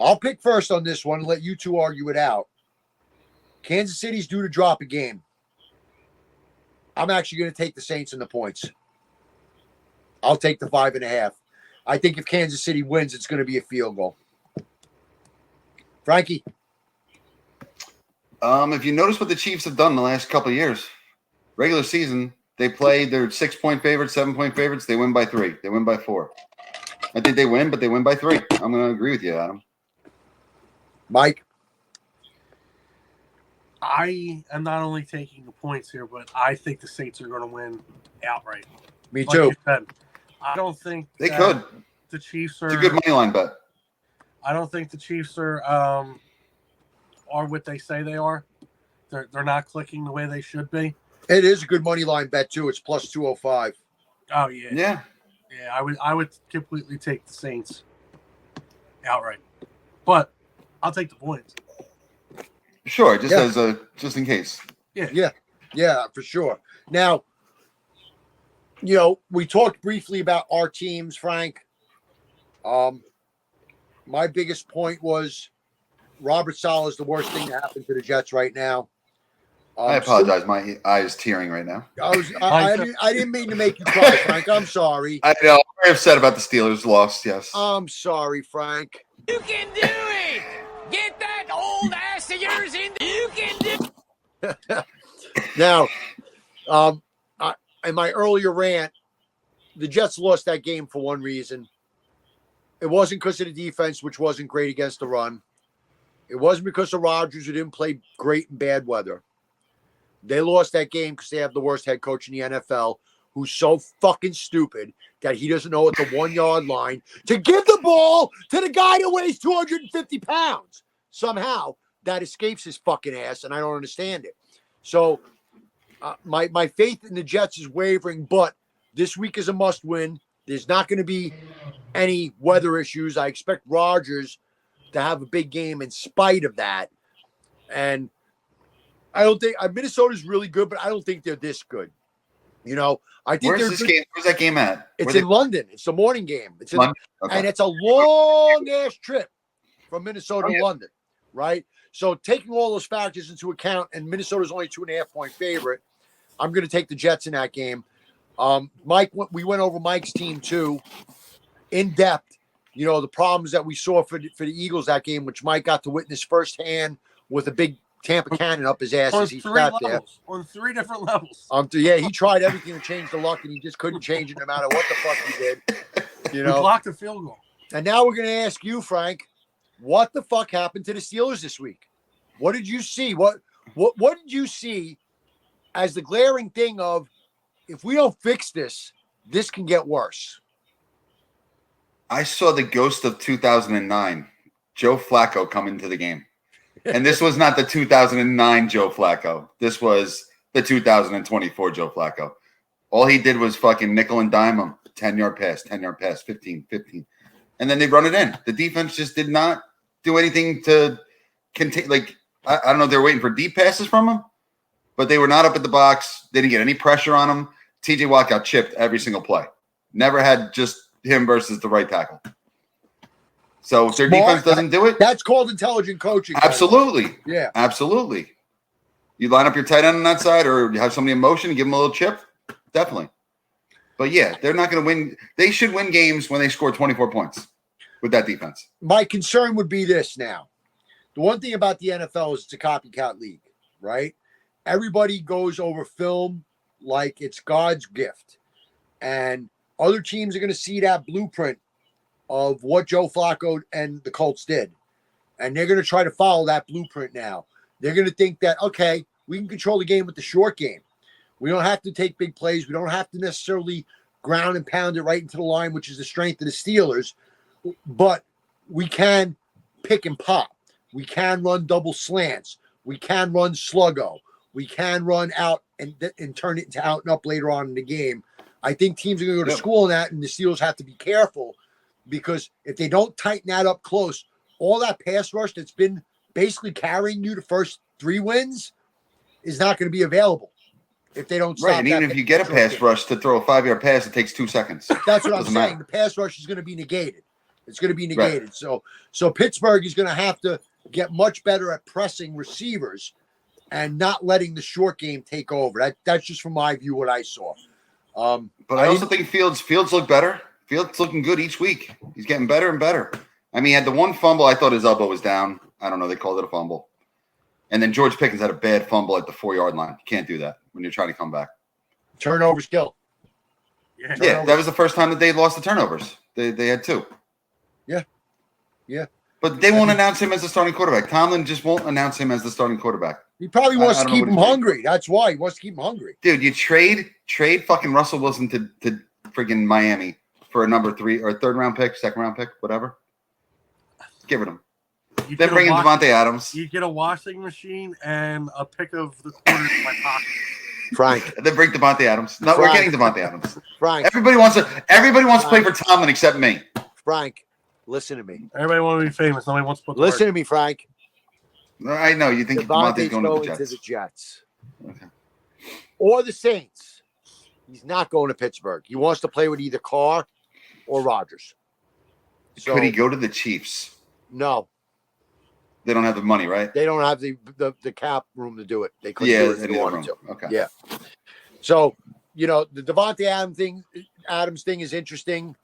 I'll pick first on this one and let you two argue it out. Kansas City's due to drop a game. I'm actually going to take the Saints in the points. I'll take the 5.5. I think if Kansas City wins, it's going to be a field goal. Frankie? If you notice what the Chiefs have done in the last couple of years, regular season, they play their 6-point favorites, 7-point favorites. They win by 3. They win by 4. I think they win, but they win by 3. I'm going to agree with you, Adam. Mike? I am not only taking the points here, but I think the Saints are going to win outright. Me too. Like you said, I don't think they could. The Chiefs are. It's a good money line bet. I don't think the Chiefs are what they say they are. They're not clicking the way they should be. It is a good money line bet too. It's plus 205. Oh yeah. Yeah. Yeah, I would completely take the Saints outright, but I'll take the points. Sure, just in case. Yeah, for sure. Now, we talked briefly about our teams, Frank. My biggest point was Robert Saleh is the worst thing to happen to the Jets right now. I apologize. My eye is tearing right now. I didn't mean to make you cry, Frank. I'm sorry. I know. I'm very upset about the Steelers' loss. Yes. I'm sorry, Frank. You can do it! Get that old ass of yours in there. You can do it! Now, in my earlier rant, the Jets lost that game for one reason. It wasn't because of the defense, which wasn't great against the run. It wasn't because of Rodgers, who didn't play great in bad weather. They lost that game because they have the worst head coach in the NFL, who's so fucking stupid that he doesn't know at the 1-yard line to give the ball to the guy that weighs 250 pounds. Somehow that escapes his fucking ass, and I don't understand it. So my faith in the Jets is wavering, but this week is a must-win. There's not going to be any weather issues. I expect Rodgers to have a big game in spite of that. And I don't think Minnesota's really good, but I don't think they're this good. I think Where's this game? Where's that game at? It's in London. It's the morning game. And it's a long ass trip from Minnesota to London, right? So taking all those factors into account, and Minnesota's only 2.5-point favorite, I'm going to take the Jets in that game. Mike, we went over Mike's team too, in depth. You know, the problems that we saw for the Eagles that game, which Mike got to witness firsthand with a big Tampa cannon up his ass as he sat there. On 3 different levels. Yeah, he tried everything to change the luck, and he just couldn't change it no matter what the fuck he did. You We know, blocked a field goal. and now we're going to ask you, Frank, what the fuck happened to the Steelers this week? What did you see? What did you see as the glaring thing of, if we don't fix this, this can get worse? I saw the ghost of 2009, Joe Flacco, come into the game. And this was not the 2009 Joe Flacco. This was the 2024 Joe Flacco. All he did was fucking nickel and dime him. 10-yard pass, 10-yard pass, 15. And then they run it in. The defense just did not do anything to contain. Like, I don't know if they were waiting for deep passes from him, but they were not up at the box. They didn't get any pressure on him. TJ Watt got chipped every single play. Never had just him versus the right tackle. So if their defense doesn't do it, that's called intelligent coaching. Absolutely. Yeah. Absolutely. You line up your tight end on that side, or you have somebody in motion and give them a little chip. Definitely. But yeah, they're not going to win. They should win games when they score 24 points with that defense. My concern would be this now. The one thing about the NFL is it's a copycat league, right? Everybody goes over film like it's God's gift. And other teams are going to see that blueprint of what Joe Flacco and the Colts did. And they're going to try to follow that blueprint now. They're going to think that, okay, we can control the game with the short game. We don't have to take big plays. We don't have to necessarily ground and pound it right into the line, which is the strength of the Steelers. But we can pick and pop. We can run double slants. We can run sluggo. We can run out and turn it into out and up later on in the game. I think teams are going to go to school on that, and the Steelers have to be careful, because if they don't tighten that up close, all that pass rush that's been basically carrying you the first 3 wins is not going to be available if they don't stop. Right, and even if you get a pass rush to throw a 5-yard pass, it takes 2 seconds. That's what I'm saying. The pass rush is going to be negated. It's going to be negated. Right. So Pittsburgh is going to have to get much better at pressing receivers and not letting the short game take over. That's just from my view what I saw. But I also think Fields look better. Fields looking good each week. He's getting better and better. I mean, he had the one fumble. I thought his elbow was down. I don't know. They called it a fumble. And then George Pickens had a bad fumble at the 4-yard line. You can't do that when you're trying to come back. Turnovers kill. Yeah, that was the first time that they lost the turnovers. They had 2. Yeah. But they won't announce him as the starting quarterback. Tomlin just won't announce him as the starting quarterback. He probably wants to keep him hungry. That's why he wants to keep him hungry. Dude, you trade fucking Russell Wilson to friggin' Miami for a number 3 or 3rd round pick, 2nd round pick, whatever. Give it him. Then bring in Devontae Adams. You get a washing machine and a pick of the quarters in my pocket. Frank. And then bring Devontae Adams. No, we're getting Devontae Adams. Frank. Everybody wants to play for Tomlin except me. Frank, listen to me. Everybody wants to be famous. Nobody wants to put the Listen work. to me, Frank. I know you think Devontae's going to the Jets. Okay. Or the Saints. He's not going to Pittsburgh. He wants to play with either Carr or Rodgers. So, could he go to the Chiefs? No. They don't have the money, right? They don't have the cap room to do it. They couldn't do it if they wanted to. Okay. Yeah. So, the Devontae Adams thing is interesting.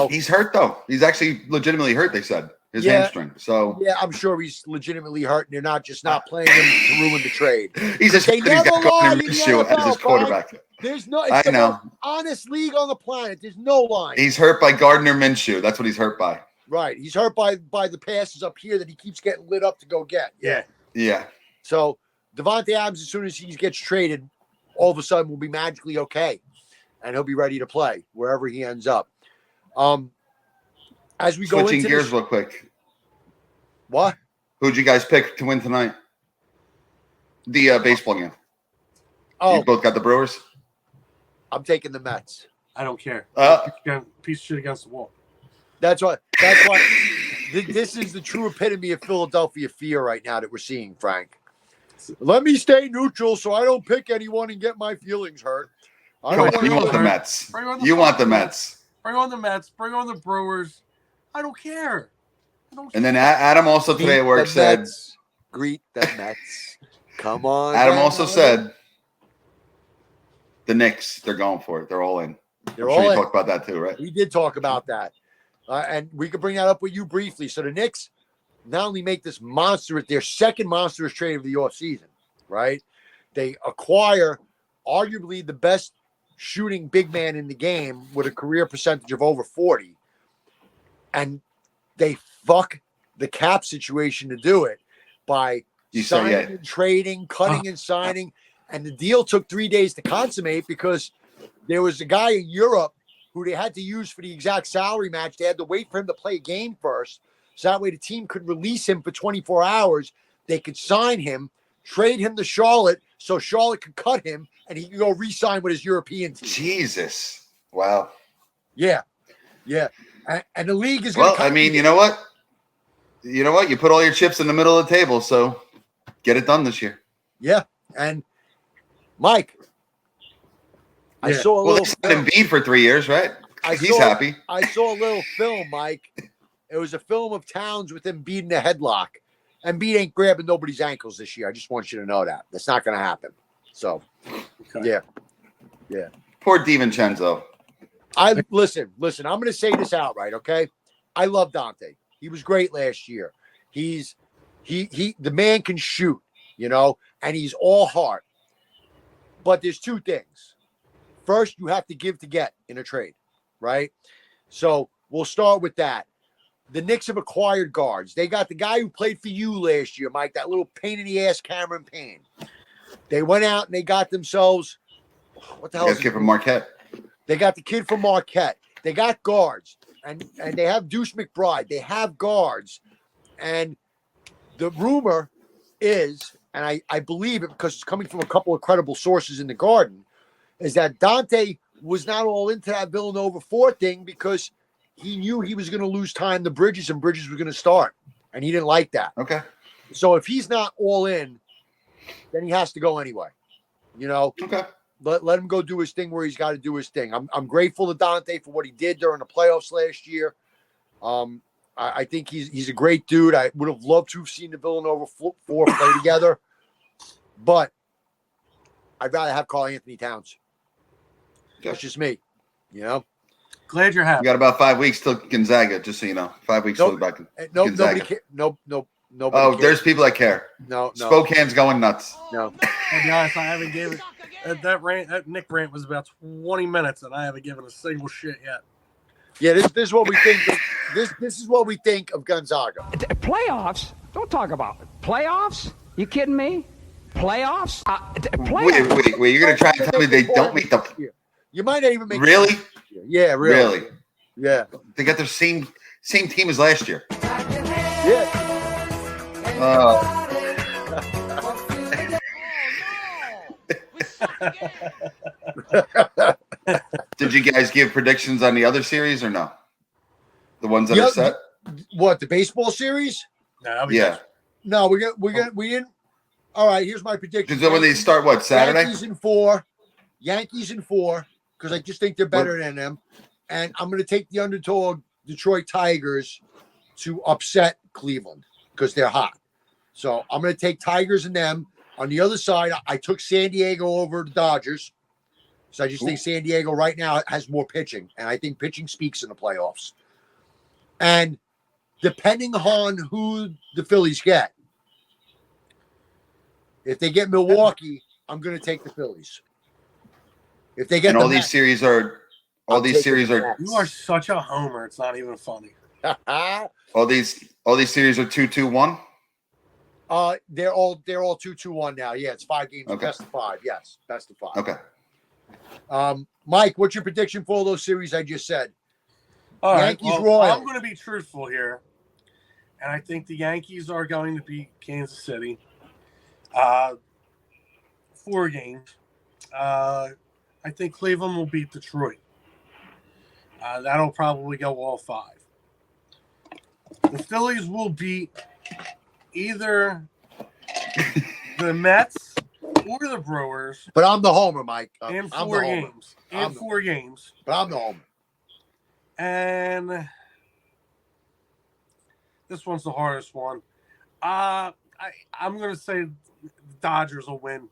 He's hurt though. He's actually legitimately hurt. They said his hamstring. So yeah, I'm sure he's legitimately hurt, and they're not playing him to ruin the trade. He's just he's got Gardner Minshew as his quarterback. There's no. I know. The most honest league on the planet. There's no line. He's hurt by Gardner Minshew. That's what he's hurt by. Right. He's hurt by the passes up here that he keeps getting lit up to go get. Yeah. So Devontae Adams, as soon as he gets traded, all of a sudden will be magically okay, and he'll be ready to play wherever he ends up. As we go switching into gears real quick. What? Who'd you guys pick to win tonight? The baseball game. Oh, you both got the Brewers. I'm taking the Mets. I don't care. Piece of shit against the wall. That's why. This is the true epitome of Philadelphia fear right now that we're seeing, Frank. Let me stay neutral so I don't pick anyone and get my feelings hurt. You want the Mets. You want the Mets. Bring on the Mets. Bring on the Brewers. I don't care. And then Adam also today at work said greet the Mets. Come on. Adam down. also said the Knicks, they're going for it. They're all in. They're I'm sure all you in. talked about that too, right? We did talk about that. And we could bring that up with you briefly. So the Knicks not only make this their second monstrous trade of the offseason, right? They acquire arguably the best shooting big man in the game with a career percentage of over 40. And they fuck the cap situation to do it by signing and trading, cutting and signing. And the deal took 3 days to consummate because there was a guy in Europe who they had to use for the exact salary match. They had to wait for him to play a game first. So that way the team could release him for 24 hours. They could sign him, trade him to Charlotte so Charlotte could cut him and he could go re-sign with his European team. Jesus. Wow. Yeah. Yeah. And the league is Well, I mean, you know what? You know what? You put all your chips in the middle of the table, so get it done this year. Yeah. And Mike, I saw a well, little they signed Embiid for 3 years, right? He's happy. I saw a little film, Mike. It was a film of Towns with Embiid in a headlock. Embiid ain't grabbing nobody's ankles this year. I just want you to know that. That's not going to happen. So, yeah. Poor DiVincenzo. Listen, I'm going to say this outright, okay? I love Dante. He was great last year. The man can shoot, and he's all heart. But there's two things. First, you have to give to get in a trade, right? So we'll start with that. The Knicks have acquired guards. They got the guy who played for you last year, Mike, that little pain in the ass Cameron Payne. They went out and they got themselves, what the hell is it? From Marquette. They got the kid from Marquette. They got guards, and they have Deuce McBride. They have guards. And the rumor is, and I believe it because it's coming from a couple of credible sources in the Garden, is that Dante was not all into that Villanova 4 thing because he knew he was going to lose time to Bridges and Bridges was going to start. And he didn't like that. Okay. So if he's not all in, then he has to go anyway. Okay. Let him go do his thing where he's got to do his thing. I'm grateful to Dante for what he did during the playoffs last year. I think he's a great dude. I would have loved to have seen the Villanova 4 play together. But I'd rather have Karl Anthony Towns. That's just me, Glad you're happy. You got about 5 weeks till Gonzaga, just so you know. 5 weeks till back. Nobody cares. Nobody cares. There's people that care. No. Spokane's going nuts. No. I'll be honest, I haven't given that Nick rant was about 20 minutes, and I haven't given a single shit yet. Yeah, this is what we think. This is what we think of Gonzaga. Playoffs? Don't talk about it. Playoffs? You kidding me? Playoffs? Wait. You're gonna try and tell me they don't make the? You might not even make. Really? Yeah, really. Yeah. They got their same team as last year. Yeah. Did you guys give predictions on the other series or no? The ones that are set? What, the baseball series? No, yeah. No, we didn't. All right, here's my prediction. Because when they start, what, Saturday? Yankees in 4, because I just think they're better than them. And I'm going to take the underdog Detroit Tigers to upset Cleveland because they're hot. So I'm going to take Tigers and them. On the other side, I took San Diego over the Dodgers. So I just think San Diego right now has more pitching. And I think pitching speaks in the playoffs. And depending on who the Phillies get, if they get Milwaukee, I'm going to take the Phillies. If they get and all these series are you are such a homer. It's not even funny. all these series are 2-2-1. They're all 2-2-1 now. Yeah, it's 5 games. Okay. Best of 5. Yes, best of 5. Okay. Mike, what's your prediction for all those series I just said? All right, Yankees Royals. I'm going to be truthful here, and I think the Yankees are going to beat Kansas City. 4 games. I think Cleveland will beat Detroit. That'll probably go all 5. The Phillies will beat either the Mets or the Brewers. But I'm the homer, Mike. In 4 games. In 4 games. But I'm the homer. And this one's the hardest one. I I'm going to say the Dodgers will win.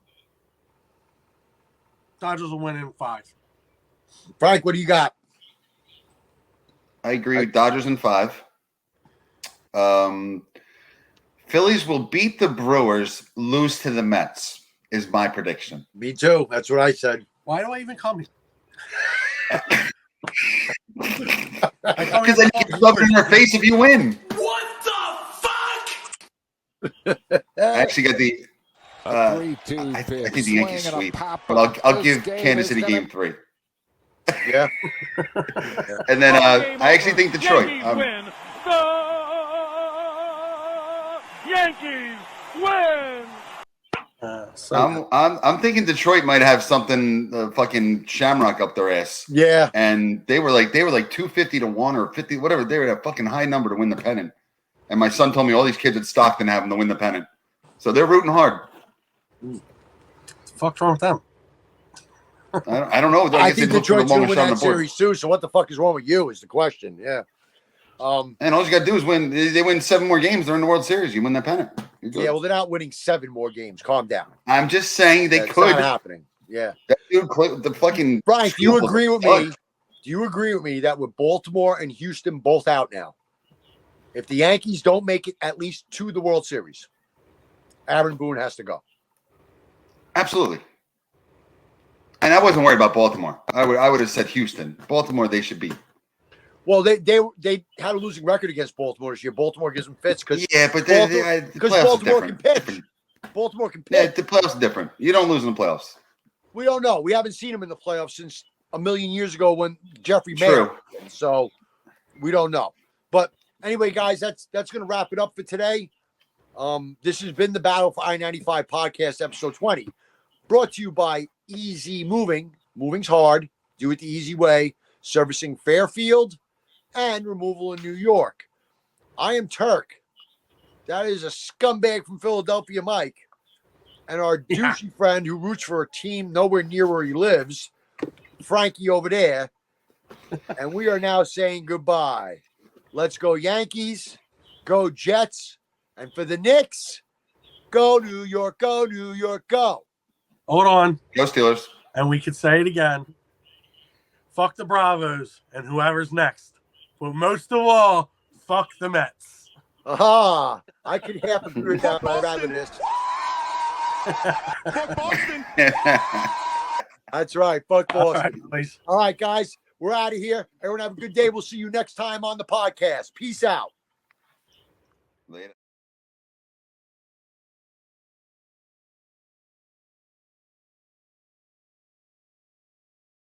Dodgers will win in 5. Frank, what do you got? I agree. Dodgers in 5. Phillies will beat the Brewers, lose to the Mets, is my prediction. Me too. That's what I said. Why do I even come here? Because then you can rub it in your face if you win. What the fuck? I actually got the. I think the Yankees sweep, but I'll give Kansas City game 3. Yeah. And then I actually think Detroit. Win. The Yankees win. I'm thinking Detroit might have something fucking Shamrock up their ass. Yeah. And they were like 250 to 1 or 50, whatever. They were at a fucking high number to win the pennant. And my son told me all these kids at Stockton have them to win the pennant. So they're rooting hard. What the fuck's wrong with them? I don't know. I think Detroit's going to win that series too. So what the fuck is wrong with you is the question. Yeah. And all you got to do is win. They win 7 more games. They're in the World Series. You win that pennant. Yeah, well, they're not winning 7 more games. Calm down. I'm just saying they could. It's not happening. Yeah. That dude, the fucking. Brian, do you agree with me? Do you agree with me that with Baltimore and Houston both out now, if the Yankees don't make it at least to the World Series, Aaron Boone has to go? Absolutely. And I wasn't worried about Baltimore. I would have said Houston. Baltimore, they should beat. Well, they had a losing record against Baltimore this year. Baltimore gives them fits because Baltimore can pitch. Baltimore can pitch. Yeah, the playoffs are different. You don't lose in the playoffs. We don't know. We haven't seen them in the playoffs since a million years ago when Jeffrey Mayer. So we don't know. But anyway, guys, that's going to wrap it up for today. This has been the Battle for I-95 podcast, episode 20, brought to you by Easy Moving. Moving's hard. Do it the easy way. Servicing Fairfield and removal in New York. I am Turk. That is a scumbag from Philadelphia, Mike. And our douchey friend who roots for a team nowhere near where he lives, Frankie over there. And we are now saying goodbye. Let's go Yankees. Go Jets. And for the Knicks, go New York, go New York, go. Hold on. Go Steelers. And we could say it again. Fuck the Bravos and whoever's next. But most of all, fuck the Mets. Aha! I could half agree with that, but I'd rather this. That's right. Fuck Boston. All right, guys. We're out of here. Everyone have a good day. We'll see you next time on the podcast. Peace out. Later.